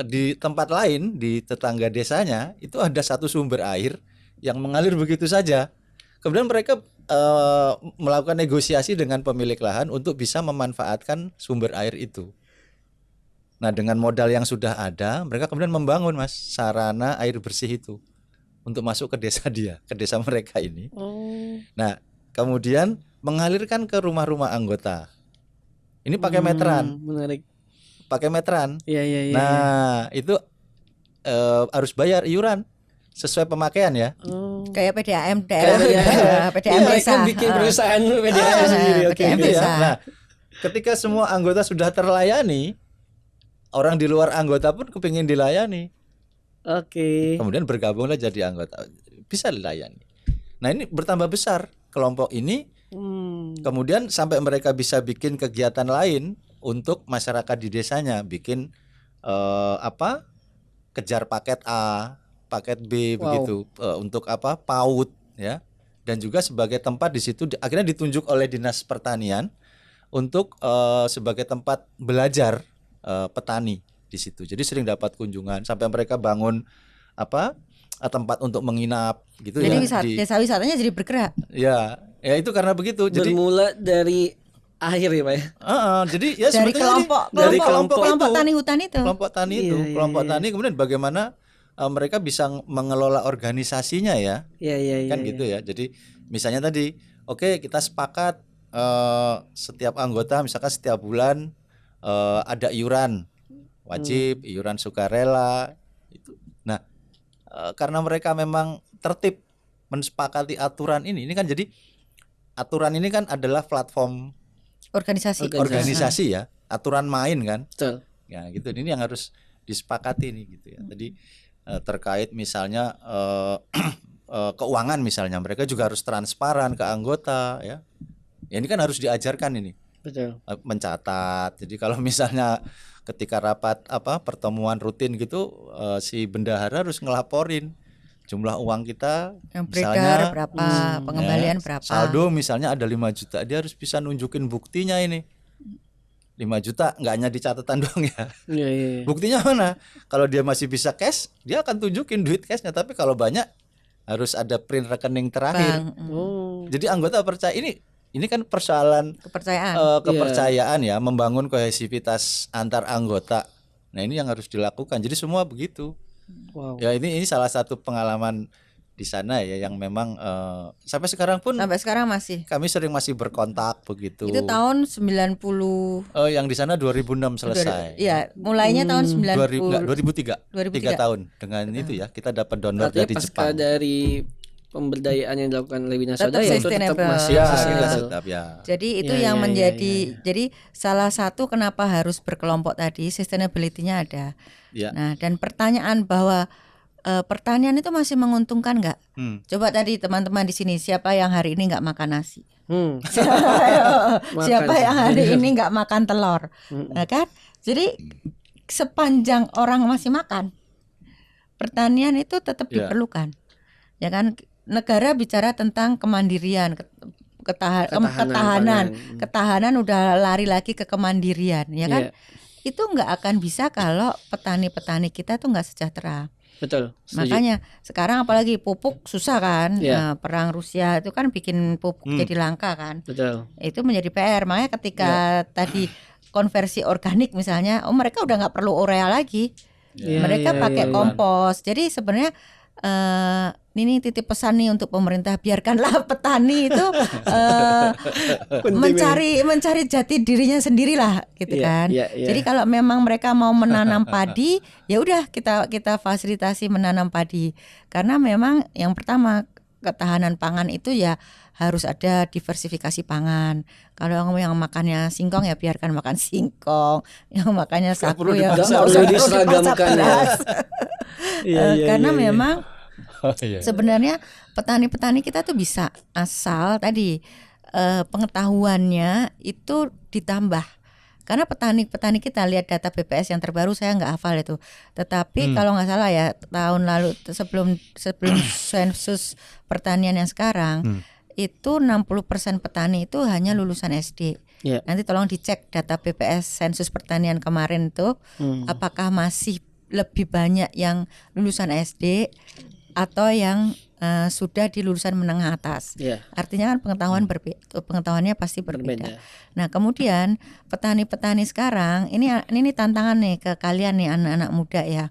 di tempat lain di tetangga desanya itu ada satu sumber air yang mengalir begitu saja. Kemudian mereka melakukan negosiasi dengan pemilik lahan untuk bisa memanfaatkan sumber air itu. Nah, dengan modal yang sudah ada, mereka kemudian membangun sarana air bersih itu untuk masuk ke desa ke desa mereka ini. Nah, kemudian mengalirkan ke rumah-rumah anggota. Ini pakai meteran. Menarik. Pakai meteran. Iya. Nah, itu harus bayar iuran sesuai pemakaian ya. Kayak PDAM daerah, PDAM desa. Mereka bikin perusahaan PDAM sendiri. PDAM desa. Nah, ketika semua anggota sudah terlayani, orang di luar anggota pun kepingin dilayani. Kemudian bergabunglah jadi anggota, bisa dilayani. Nah, ini bertambah besar kelompok ini. Kemudian sampai mereka bisa bikin kegiatan lain untuk masyarakat di desanya, bikin kejar paket A, paket B begitu, untuk PAUD ya. Dan juga sebagai tempat di situ akhirnya ditunjuk oleh Dinas Pertanian untuk sebagai tempat belajar petani di situ. Jadi sering dapat kunjungan sampai mereka bangun tempat untuk menginap gitu. Jadi desa wisatanya jadi bergerak. Ya itu karena begitu. Bermula dari akhir ya Pak ya. Jadi ya dari kelompok tani hutan itu. Kelompok tani itu, kelompok tani kemudian bagaimana mereka bisa mengelola organisasinya ya. Kan gitu ya. Jadi misalnya tadi, kita sepakat setiap anggota misalkan setiap bulan ada iuran wajib, iuran sukarela itu. Nah, karena mereka memang tertib mensepakati aturan ini kan jadi aturan ini kan adalah platform organisasi ya, aturan main kan. Betul. Ya gitu, ini yang harus disepakati nih gitu ya. Tadi terkait misalnya keuangan misalnya, mereka juga harus transparan ke anggota ya. Ya ini kan harus diajarkan ini. Betul. Mencatat. Jadi kalau misalnya ketika rapat pertemuan rutin gitu, si bendahara harus ngelaporin jumlah uang kita yang misalnya beredar berapa, pengembalian berapa. Saldo misalnya ada 5 juta, dia harus bisa nunjukin buktinya ini. 5 juta nggak hanya di catatan doang ya. Buktinya mana? Kalau dia masih bisa cash, dia akan tunjukin duit cashnya. Tapi kalau banyak harus ada print rekening terakhir. Jadi anggota percaya ini kan persoalan kepercayaan ya, membangun kohesivitas antar anggota. Nah ini yang harus dilakukan. Jadi semua begitu. Ya ini salah satu pengalaman di sana ya yang memang sampai sekarang masih kami sering berkontak begitu. Itu tahun 90. Yang di sana 2006 selesai. Iya, mulainya tahun 2003. 3 tahun dengan itu ya kita dapat donor dari Jepang. Dari pemberdayaan yang dilakukan oleh Bina tetap Swadaya itu tetap masih tetap ya. Jadi itu yang menjadi jadi salah satu kenapa harus berkelompok tadi, sustainability-nya ada. Nah, dan pertanyaan bahwa pertanian itu masih menguntungkan nggak? Coba tadi teman-teman di sini siapa yang hari ini nggak makan nasi? Siapa yang hari ini nggak makan telur? Nah, kan? Jadi sepanjang orang masih makan, pertanian itu tetap diperlukan, ya kan? negara bicara tentang kemandirian, Ketahanan ketahanan udah lari lagi ke kemandirian, ya kan? Iya. Itu nggak akan bisa kalau petani-petani kita tuh nggak sejahtera. Betul. Setuju. Makanya sekarang apalagi pupuk susah kan, Iya. perang Rusia itu kan bikin pupuk jadi langka kan. Betul. Itu menjadi PR. Makanya ketika tadi konversi organik misalnya, mereka udah nggak perlu urea lagi, Iya, mereka iya, pakai iya. kompos. Jadi sebenarnya ini titip pesan nih untuk pemerintah, biarkanlah petani itu mencari jati dirinya sendirilah gitu Iya, kan. iya, iya. Jadi kalau memang mereka mau menanam padi, ya udah kita fasilitasi menanam padi. Karena memang yang pertama ketahanan pangan itu ya harus ada diversifikasi pangan. Kalau yang makannya singkong ya biarkan makan singkong, yang makannya sagu ya nggak nggak perlu usah diseragamkan ya. beras. Iya, Karena iya, iya. memang Iya. sebenarnya petani-petani kita tuh bisa, asal tadi pengetahuannya itu ditambah. Karena petani-petani kita, lihat data BPS yang terbaru, saya nggak hafal itu. Tetapi kalau nggak salah ya tahun lalu sebelum sensus pertanian yang sekarang itu 60% petani itu hanya lulusan SD. Iya. Nanti tolong dicek data BPS sensus pertanian kemarin tuh apakah masih lebih banyak yang lulusan SD atau yang sudah di lulusan menengah atas. Iya. Artinya kan pengetahuannya pasti berbeda. Berbeda. Nah, kemudian petani-petani sekarang ini tantangan nih ke kalian nih anak-anak muda ya.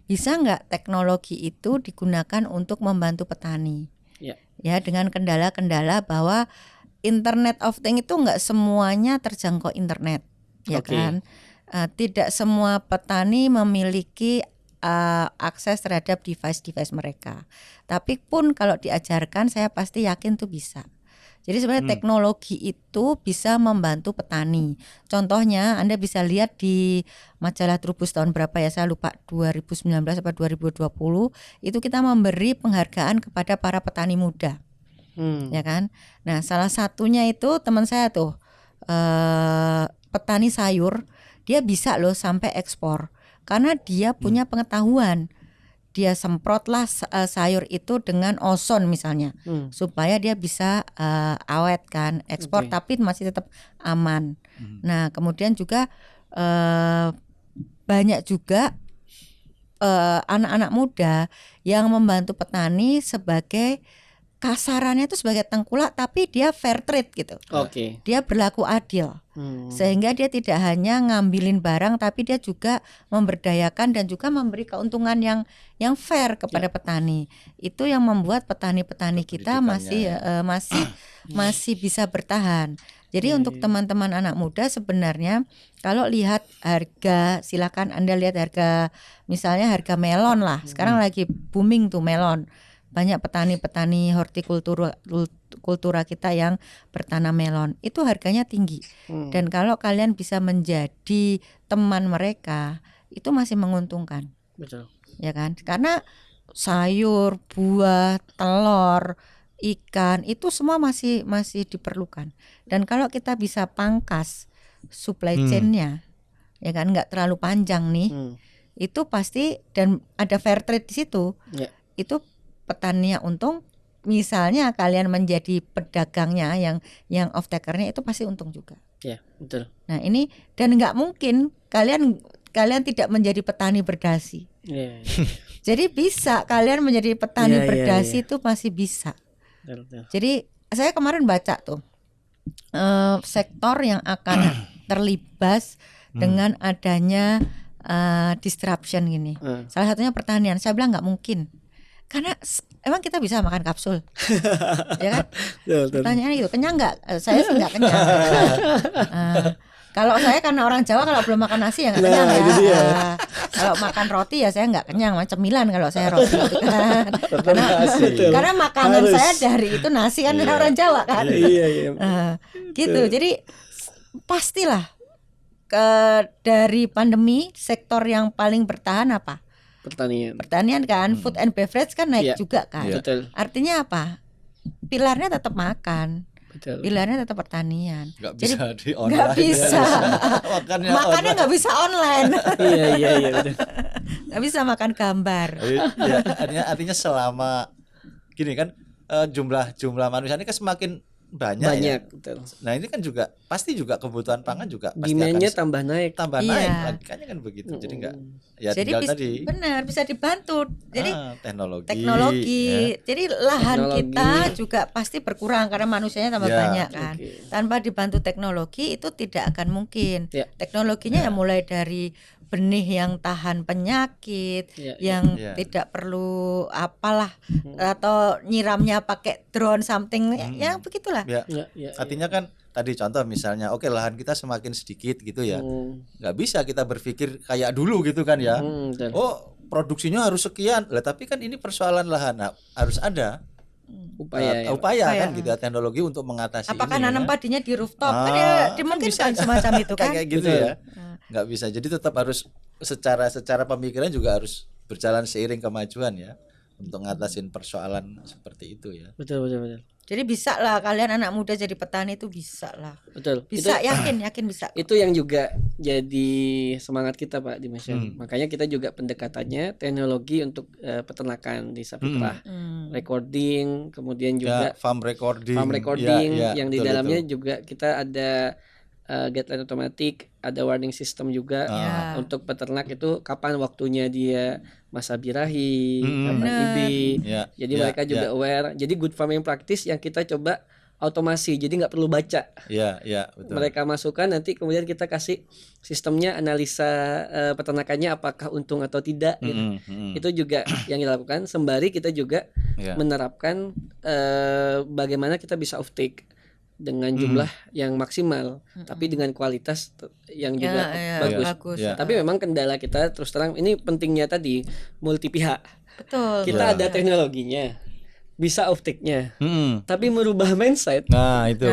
Bisa nggak teknologi itu digunakan untuk membantu petani? Iya. Ya, dengan kendala-kendala bahwa Internet of Things itu nggak semuanya terjangkau internet, ya Oke. kan? Tidak semua petani memiliki akses terhadap device-device mereka. Tapi pun kalau diajarkan, saya pasti yakin tuh bisa. Jadi sebenarnya teknologi itu bisa membantu petani. Contohnya Anda bisa lihat di majalah Trubus tahun berapa ya, saya lupa, 2019 atau 2020, itu kita memberi penghargaan kepada para petani muda. Ya kan? Nah, salah satunya itu teman saya tuh petani sayur, dia bisa loh sampai ekspor karena dia punya pengetahuan. Dia semprotlah sayur itu dengan ozon misalnya, supaya dia bisa awet kan, ekspor tapi masih tetap aman. Nah, kemudian juga banyak juga anak-anak muda yang membantu petani sebagai kasarannya itu sebagai tengkulak, tapi dia fair trade gitu. Oke. Dia berlaku adil. Sehingga dia tidak hanya ngambilin barang, tapi dia juga memberdayakan dan juga memberi keuntungan yang fair kepada petani. Itu yang membuat petani-petani kita masih bisa bertahan. Jadi untuk teman-teman anak muda sebenarnya kalau lihat harga, silakan Anda lihat harga, misalnya harga melon lah. Sekarang lagi booming tuh melon. Banyak petani-petani hortikultura kita yang bertanam melon, itu harganya tinggi. Dan kalau kalian bisa menjadi teman mereka, itu masih menguntungkan. Betul. Ya kan? Karena sayur, buah, telur, ikan itu semua masih diperlukan. Dan kalau kita bisa pangkas supply chain-nya, ya kan, nggak terlalu panjang nih, itu pasti, dan ada fair trade di situ. Itu petaninya untung, misalnya kalian menjadi pedagangnya yang off takernya, itu pasti untung juga. Ya, betul. Nah ini, dan nggak mungkin kalian tidak menjadi petani berdasi. Jadi bisa kalian menjadi petani berdasi itu masih bisa. Betul. Jadi saya kemarin baca tuh sektor yang akan terlibat dengan adanya disruption gini. Salah satunya pertanian. Saya bilang nggak mungkin. Karena emang kita bisa makan kapsul, ya kan? Pertanyaannya itu kenyang nggak? Saya sih nggak kenyang. Kalau saya karena orang Jawa, kalau belum makan nasi ya nggak kenyang ya. Kalau makan roti ya saya nggak kenyang, macam cemilan kalau saya roti itu kan. Karena makanan saya dari itu nasi kan, orang Jawa kan. Gitu. Jadi pastilah dari pandemi sektor yang paling bertahan apa? Pertanian kan, food and beverage kan naik juga kan. Betul. Artinya apa? Pilarnya tetap makan. Betul. Pilarnya tetap pertanian. Nggak Jadi bisa di online. nggak bisa. Makannya nggak bisa online. Iya betul. Nggak bisa makan gambar. Ya, artinya selama gini kan, jumlah manusia ini kan semakin banyak ya. Betul. Nah ini kan juga pasti juga kebutuhan pangan juga pasti Demand-nya akan tambah naik. naik lagi kan begitu. Jadi enggak ya Jadi tinggal tadi benar bisa dibantu. Jadi teknologi. Ya. Jadi lahan Teknologi. kita juga pasti berkurang karena manusianya tambah Ya. banyak kan. Tanpa dibantu teknologi itu tidak akan mungkin. Ya. Teknologinya ya mulai dari benih yang tahan penyakit, yang tidak perlu apalah atau nyiramnya pakai drone something ya begitulah. Ya. Artinya kan tadi contoh misalnya lahan kita semakin sedikit gitu ya. Nggak bisa kita berpikir kayak dulu gitu kan ya. Produksinya harus sekian. Lah tapi kan ini persoalan lahan. Nah, harus ada upaya kan gitu ya, teknologi untuk mengatasi apakah ini. nanam padinya di rooftop kan ya dimungkinkan semacam itu kan. Kayak gitu ya. Nggak bisa. Jadi tetap harus secara pemikiran juga harus berjalan seiring kemajuan ya untuk ngatasin persoalan seperti itu ya. Betul. Jadi bisa lah kalian anak muda jadi petani itu bisa lah. Betul. Bisa yakin bisa. Itu yang juga jadi semangat kita Pak Dimas. Makanya kita juga pendekatannya teknologi untuk peternakan di sapi perah. Recording, kemudian juga farm recording yang di dalamnya juga kita ada guideline otomatik, ada warning system juga untuk peternak itu kapan waktunya dia masa birahi, kapan IB. Jadi mereka juga aware. Jadi good farming practice yang kita coba otomasi. Jadi nggak perlu baca. Betul. Mereka masukkan nanti kemudian kita kasih sistemnya analisa peternakannya apakah untung atau tidak. Gitu. Itu juga yang dilakukan. Sembari kita juga menerapkan bagaimana kita bisa off take dengan jumlah yang maksimal, tapi dengan kualitas yang juga bagus. Tapi memang kendala kita terus terang ini pentingnya tadi multi pihak. Betul. Kita ada teknologinya, bisa off take-nya, tapi merubah mindset. Nah itu.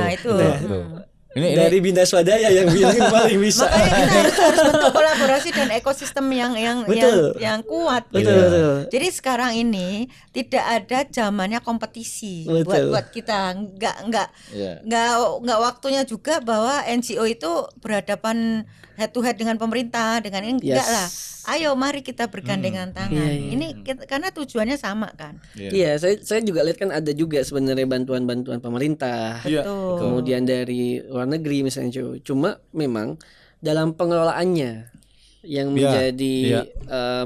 Ini dari Bina Swadaya yang bilang paling bisa. Makanya kita harus bentuk kolaborasi dan ekosistem yang kuat. Betul. Jadi sekarang ini tidak ada zamannya kompetisi buat kita. Enggak waktunya juga bahwa NGO itu berhadapan head to head dengan pemerintah dengan ini enggak lah. Ayo mari kita bergandengan tangan. Ini karena tujuannya sama kan. Iya, saya juga lihat kan ada juga sebenarnya bantuan-bantuan pemerintah. Betul. Kemudian dari luar negeri misalnya. Cuma memang dalam pengelolaannya yang menjadi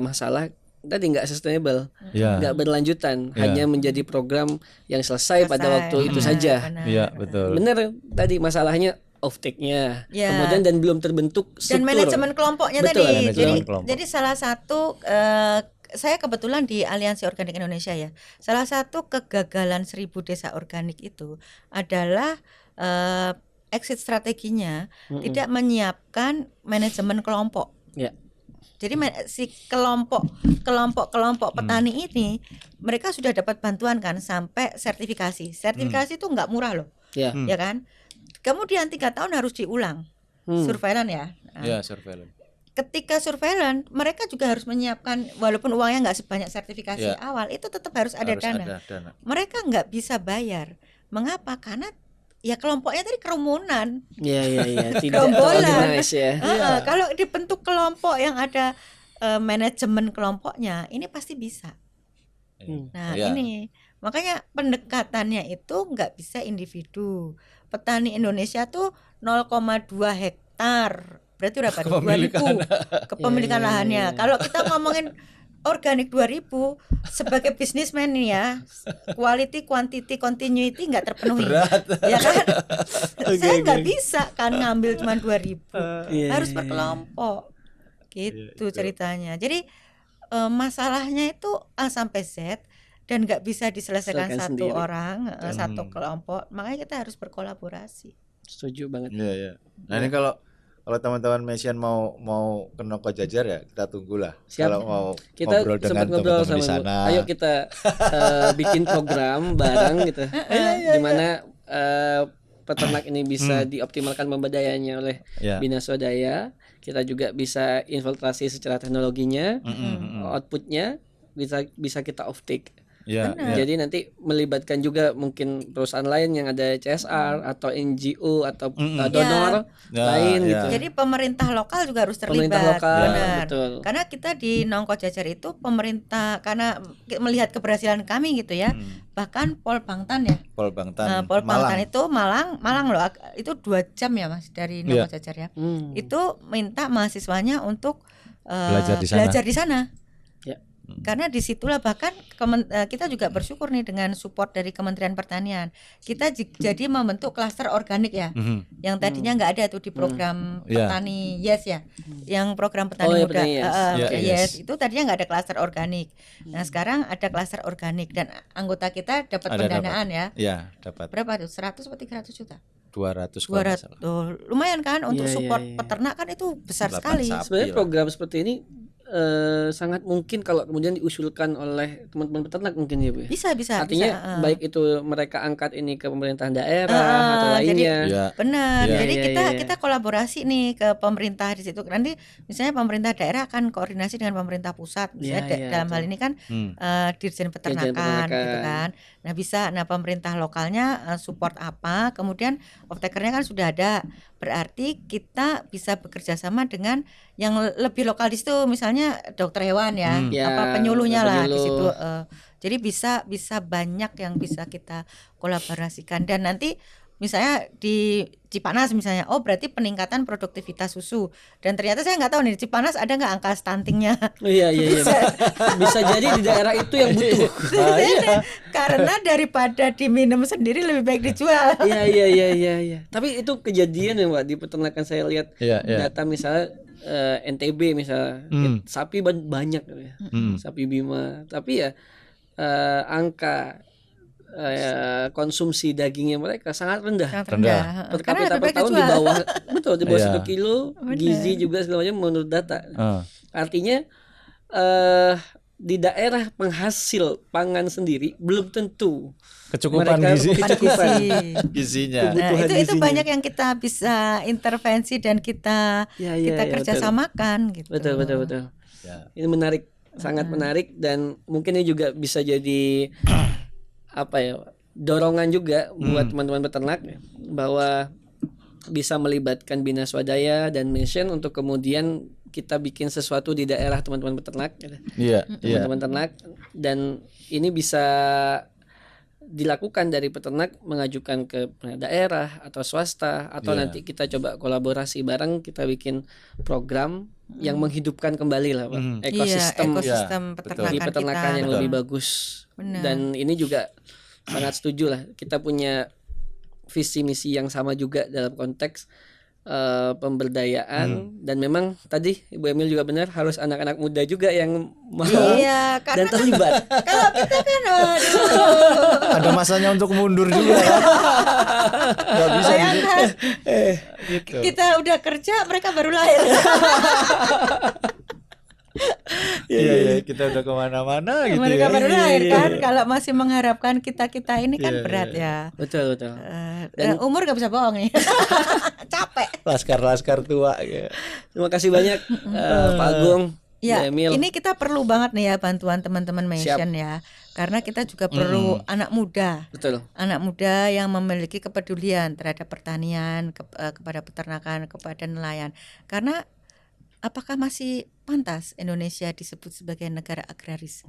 masalah tadi nggak sustainable, nggak berlanjutan, hanya menjadi program yang selesai pada waktu itu saja. Iya, betul. Benar tadi masalahnya off take-nya, kemudian dan belum terbentuk struktur. Dan manajemen kelompoknya Betul, tadi. Jadi salah satu saya kebetulan di Aliansi Organik Indonesia ya. Salah satu kegagalan 1000 desa organik itu adalah exit strateginya tidak menyiapkan manajemen kelompok. Jadi si kelompok petani ini mereka sudah dapat bantuan kan sampai sertifikasi. Sertifikasi itu nggak murah loh, ya kan? Kemudian 3 tahun harus diulang surveillance ya. Nah, surveillance. Ketika surveillance, mereka juga harus menyiapkan walaupun uangnya nggak sebanyak sertifikasi awal, itu tetap harus ada dana. Mereka nggak bisa bayar. Mengapa? Karena ya kelompoknya tadi kerumunan. Tidak gerombolan. Kalau dibentuk kelompok yang ada manajemen kelompoknya, ini pasti bisa. Nah ini makanya pendekatannya itu nggak bisa individu. Petani Indonesia tuh 0,2 hektar, berarti berapa? 2.000 kepemilikan lahannya. Kalau kita ngomongin organik 2000 sebagai bisnismen nih ya, quality, quantity, continuity nggak terpenuhi. Ya kan? Saya nggak bisa kan ngambil cuma 2000, harus berkelompok. Gitu ceritanya. Jadi masalahnya itu A sampai Z dan nggak bisa diselesaikan satu orang, satu kelompok. Makanya kita harus berkolaborasi. Setuju banget. Nah ini kalau teman-teman Mesian mau ke Noko Jajar ya kita tunggulah. Kalau mau kita ngobrol dengan teman-teman di sana. Ayo kita bikin program bareng gitu. Dimana peternak ini bisa dioptimalkan pemberdayanya oleh Bina Swadaya. Kita juga bisa infiltrasi secara teknologinya, outputnya bisa kita off take. Ya, Benar. ya. Jadi nanti melibatkan juga mungkin perusahaan lain yang ada CSR atau NGO atau donor Ya, lain ya. gitu. Jadi pemerintah lokal juga harus terlibat. Pemerintah lokal, Benar. betul. Karena kita di Nongko Jajar itu pemerintah, karena melihat keberhasilan kami gitu ya. Bahkan Pol Bangtan ya. Pol Bangtan, Pol Bangtan Malang. itu Malang loh. Itu 2 jam ya Mas dari Nongko Jajar ya. Itu minta mahasiswanya untuk Belajar di sana. Ya. Karena disitulah bahkan kita juga bersyukur nih dengan support dari Kementerian Pertanian. Kita jadi membentuk klaster organik ya, yang tadinya nggak ada tuh di program petani Yes ya, yang program petani muda Petani Yes. Yes itu tadinya nggak ada klaster organik. Nah sekarang ada klaster organik dan anggota kita dapat pendanaan ya. Ya, dapat Berapa tuh? 100 atau 300 juta? 200 kalau nggak 200 salah. lumayan kan untuk Iya, support iya. peternak kan itu besar 8 sekali. sapi. Sebenarnya lah. program seperti ini sangat mungkin kalau kemudian diusulkan oleh teman-teman peternak mungkin ya Bu. Bisa. Artinya bisa. baik itu mereka angkat ini ke pemerintahan daerah atau jadi- lainnya. Ya. Benar. Iya. Jadi Iya, iya. kita kolaborasi nih ke pemerintah di situ. Nanti misalnya pemerintah daerah akan koordinasi dengan pemerintah pusat. Misalnya Iya, iya, dalam hal betul. ini kan Dirjen Peternakan gitu kan. Nah, pemerintah lokalnya support apa, kemudian off-takernya kan sudah ada. Berarti kita bisa bekerja sama dengan yang lebih lokal di situ, misalnya dokter hewan ya, Ya, penyuluhnya lah di penyuluh. situ. Jadi bisa banyak yang bisa kita kolaborasikan dan nanti misalnya di Cipanas misalnya, oh berarti peningkatan produktivitas susu dan ternyata saya nggak tahu nih di Cipanas ada nggak angka stuntingnya. Oh, iya. Bisa jadi di daerah itu yang butuh. Karena daripada diminum sendiri lebih baik dijual. Iya. Tapi itu kejadian ya Mbak di peternakan saya lihat Iya, iya. data misalnya NTB misalnya sapi banyak ya. Sapi Bima. Tapi ya angka konsumsi dagingnya mereka sangat rendah. Sangat Rendah. rendah. Per Karena kapita lebih per baik tahun di dijual. bawah di bawah Iya. 1 kilo, Benar. gizi juga segala macam menurut data. Artinya di daerah penghasil pangan sendiri belum tentu Kecukupan mereka gizi. kecukupan. Gizinya. Nah, Kebutuhan itu gizinya. banyak yang kita bisa intervensi dan kita Iya, kerjasamakan gitu. Betul. Ya. Ini menarik, sangat menarik dan mungkin ini juga bisa jadi apa ya dorongan juga buat teman-teman peternak bahwa bisa melibatkan Bina Swadaya dan Mission untuk kemudian kita bikin sesuatu di daerah teman-teman peternak, Iya, iya. teman-teman ternak dan ini bisa dilakukan dari peternak mengajukan ke daerah atau swasta atau Iya. nanti kita coba kolaborasi bareng kita bikin program yang menghidupkan kembali lah Pak ekosistem ekosistem Ya, peternakan, di peternakan yang kita. lebih bagus. Benar. Dan ini juga sangat setuju lah kita punya visi misi yang sama juga dalam konteks pemberdayaan dan memang tadi Ibu Emil juga benar harus anak-anak muda juga yang mau Iya, dan karena terlibat. kalau kita kan aduh, Ada masanya untuk mundur juga kan. Gak bisa bayangkan gitu. kita udah kerja mereka baru lahir. Iya, kita udah kemana-mana gitu Mereka ya. baru lahir Iya, kan. iya. Kalau masih mengharapkan kita ini kan Iya, berat iya. ya. Betul. Umur gak bisa bohong nih. Capek. Laskar-laskar tua ya. Terima kasih banyak Pak Agung, Ya, Bu Emil. ini kita perlu banget nih ya bantuan teman-teman Mission ya. Karena kita juga perlu anak muda. Betul. Anak muda yang memiliki kepedulian terhadap pertanian, kepada peternakan, kepada nelayan. Karena apakah masih pantas Indonesia disebut sebagai negara agraris?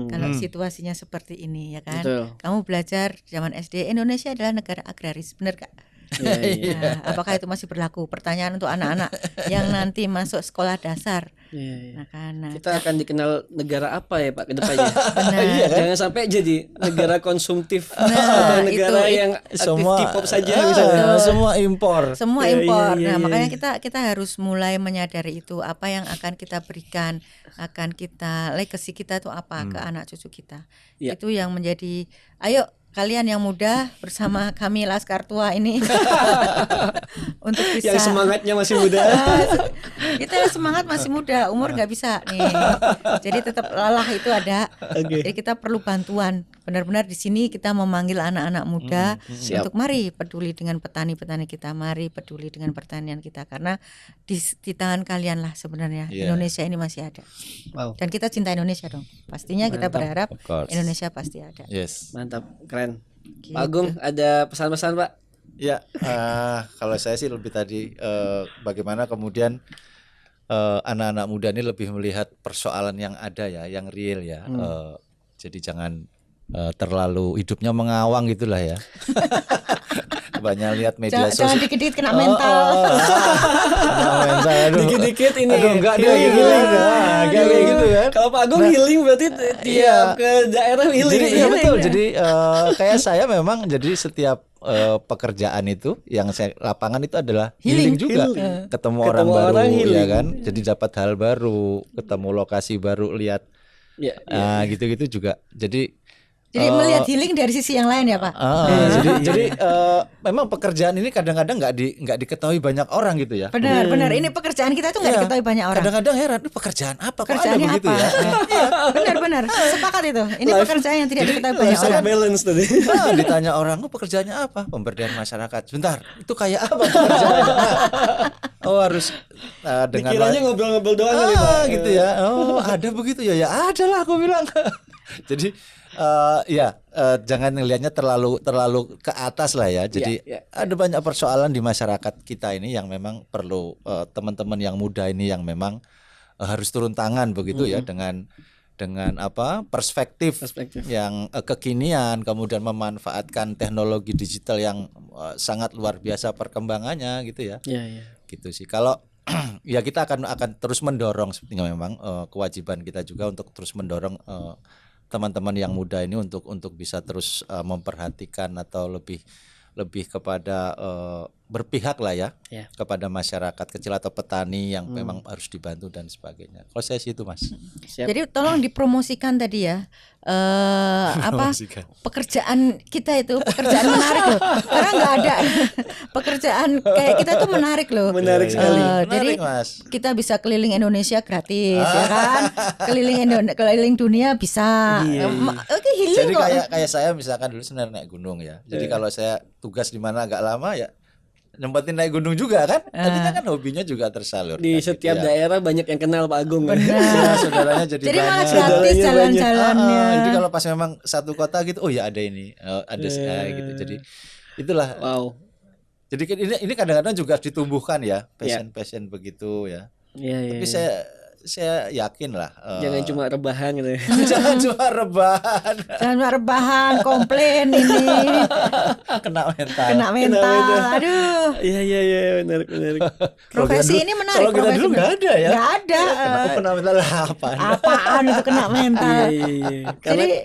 Kalau situasinya seperti ini ya kan. Betul. Kamu belajar zaman SD, Indonesia adalah negara agraris, benar gak? Iya. Nah, apakah itu masih berlaku? Pertanyaan untuk anak-anak yang nanti masuk sekolah dasar. Iya. Nah, kan, nah, Kita akan dikenal negara apa ya Pak ke depannya? benar. Jangan sampai jadi negara konsumtif Nah, atau negara itu- yang aktif Semua K-pop saja misalnya. semua impor. Semua Iya, impor. iya, Nah, iya, makanya kita harus mulai menyadari itu, apa yang akan kita berikan, akan kita legacy kita itu apa ke anak cucu kita. Iya. Itu yang menjadi ayo kalian yang muda bersama kami Laskar Tua ini untuk bisa Yang semangatnya masih muda. kita semangat masih muda, umur nggak bisa nih. Jadi tetap lelah itu ada. Oke. Jadi kita perlu bantuan benar-benar di sini kita memanggil anak-anak muda Siap. untuk mari peduli dengan petani-petani kita, mari peduli dengan pertanian kita, karena di tangan kalian lah sebenarnya Iya. Indonesia ini masih ada. Wow, Dan kita cinta Indonesia dong. Pastinya kita Mantap. berharap Of course. Indonesia pasti ada. Yes. mantap, keren. Gitu. Pak Agung ada pesan-pesan Pak? Ya, kalau saya sih lebih tadi bagaimana kemudian anak-anak muda ini lebih melihat persoalan yang ada ya, yang real ya. Jadi jangan terlalu hidupnya mengawang gitulah ya. Banyak lihat media Jangan sosial. dikit-dikit kena mental. Kena mental, aduh. Dikit-dikit ini. Aduh, enggak deh, healing, gitu healing. kan. Kayak gitu kan. Kalau Pak Agung healing berarti tiap ke daerah healing. Jadi iya Healing. betul. Jadi kayak saya memang jadi setiap pekerjaan itu yang saya lapangan itu adalah healing juga. Ketemu orang Ketemu baru orang ya healing. kan. Jadi dapat hal baru, ketemu lokasi baru, lihat Ya, gitu-gitu juga. Jadi Melihat healing dari sisi yang lain ya Pak. jadi memang pekerjaan ini kadang-kadang nggak diketahui banyak orang gitu ya. Benar. Ini pekerjaan kita tuh nggak Iya. diketahui banyak orang. Kadang-kadang heran, "Ini pekerjaan apa? Kok ada Pekerjaannya begitu apa? ya?" Benar. Sepakat itu. Ini pekerjaan yang tidak diketahui banyak life orang. balance tadi. Ditanya orang, "Oh, pekerjaannya apa?" "Pemberdayaan masyarakat." "Sebentar, itu kayak apa pekerjaannya?" Oh, harus dengan Dikiranya ngobrol-ngobrol doang kali Pak. gitu ya. Oh, ada begitu ya. Ya ada lah aku bilang. Jadi jangan ngelihatnya terlalu ke atas lah ya. Jadi Ya. ada banyak persoalan di masyarakat kita ini yang memang perlu teman-teman yang muda ini yang memang harus turun tangan begitu ya dengan apa perspektif yang kekinian, kemudian memanfaatkan teknologi digital yang sangat luar biasa perkembangannya gitu ya. Iya. Gitu sih. Kalau ya kita akan terus mendorong sepertinya memang kewajiban kita juga untuk terus mendorong teman-teman yang muda ini untuk bisa terus memperhatikan atau lebih kepada berpihak lah ya kepada masyarakat kecil atau petani yang memang harus dibantu dan sebagainya. Kalau saya sih itu Mas. Siap. Jadi tolong dipromosikan tadi ya. Promosikan. Pekerjaan kita itu pekerjaan menarik loh. Karena nggak ada pekerjaan kayak kita tuh menarik loh. Menarik sekali. Jadi Menarik, Mas. kita bisa keliling Indonesia gratis ya kan. Keliling dunia bisa. Oke, healing Jadi kok. kayak saya misalkan dulu sebenarnya naik gunung ya. Jadi kalau saya tugas di mana agak lama ya nyempetin naik gunung juga kan. Artinya kan hobinya juga tersalurkan. Di setiap daerah banyak yang kenal Pak Agung. Ya, saudaranya jadi malah banyak. gratis jalan-jalannya. Jadi kalau pas memang satu kota gitu, oh ya ada ini, ada gitu. Jadi itulah. Wow. Jadi ini kadang-kadang juga harus ditumbuhkan ya, passion begitu ya. Iya. Tapi saya yakin lah. Jangan cuma rebahan gitu ya. Jangan cuma rebahan. Jangan cuma rebahan, komplain ini. Kena mental. Kena mental. Aduh. Iya, benar. Profesi ini menarik. Kalau kita dulu nggak ada ya. Nggak ada. Kenapa kena mental apa? Apaan itu kena mental? Iya.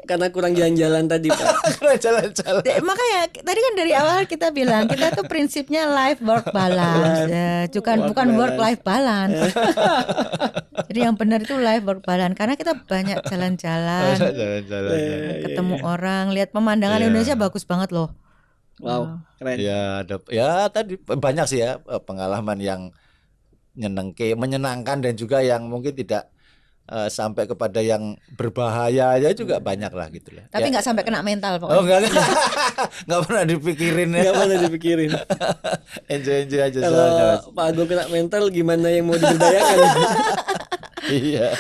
Karena kurang jalan-jalan tadi Pak. Jalan-jalan. Makanya tadi kan dari awal kita bilang kita tuh prinsipnya life work balance. Ya, bukan work life balance. Jadi yang benar itu life work balance karena kita banyak jalan-jalan, Jalan-jalan. ketemu orang, lihat pemandangan Indonesia bagus banget loh. Wow, keren. Ya, tadi banyak sih ya pengalaman yang menyenangkan dan juga yang mungkin tidak sampai kepada yang berbahaya ya juga banyak lah gitu lah. Tapi Ya. nggak sampai kena mental Oh pokoknya. nggak pernah dipikirin ya. Nggak pernah dipikirin. Enjoy aja Kalau soalnya, Mas. Pak Agung kena mental gimana yang mau diberdayakan? Iya.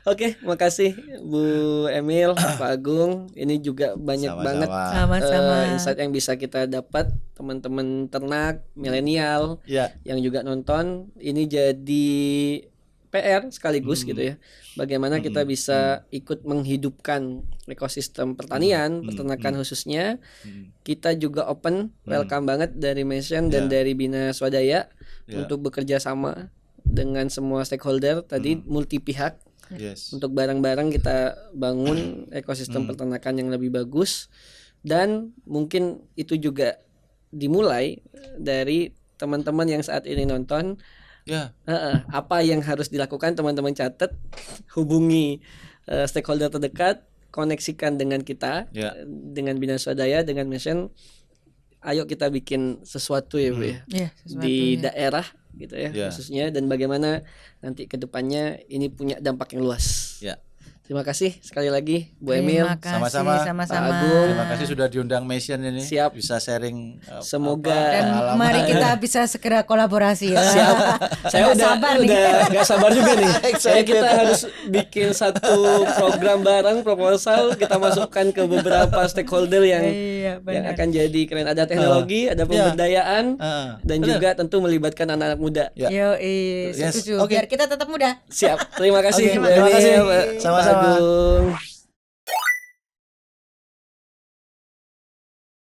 Oke, makasih Bu Emil, Pak Agung. Ini juga banyak Sama-sama. banget Sama-sama. insight yang bisa kita dapat teman-teman ternak milenial Ya. yang juga nonton. Ini jadi PR sekaligus gitu ya. Bagaimana kita bisa ikut menghidupkan ekosistem pertanian, peternakan khususnya. Kita juga open, welcome banget dari Mission dan dari Bina Swadaya untuk bekerja sama dengan semua stakeholder tadi multi pihak Yes. untuk bareng-bareng kita bangun ekosistem peternakan yang lebih bagus, dan mungkin itu juga dimulai dari teman-teman yang saat ini nonton. Ya. Apa yang harus dilakukan teman-teman catat, hubungi stakeholder terdekat, koneksikan dengan kita, dengan Bina Swadaya, dengan Mission. Ayo kita bikin sesuatu ya Bu ya. Iya, Di daerah gitu ya Ya. khususnya, dan bagaimana nanti ke depannya ini punya dampak yang luas. Ya. Terima kasih sekali lagi Bu Emil. Terima kasih, Sama-sama. sama-sama. Pak Agung. Terima kasih sudah diundang Mission ini. Siap. Bisa sharing Semoga Dan pengalaman. mari kita bisa segera kolaborasi ya. Siap. Saya Nggak udah sabar nih. nggak sabar juga nih. Saya kita harus bikin satu program bareng proposal kita masukkan ke beberapa stakeholder yang Iya, yang benar. akan jadi keren. Ada teknologi, ada pemberdayaan, dan benar. juga tentu melibatkan anak-anak muda. Ya. Yoi, Yes, setuju. oke. Biar kita tetap muda. Siap. Terima kasih. Oke, Bu terima Emil, kasih. Pak Sama-sama. Agung.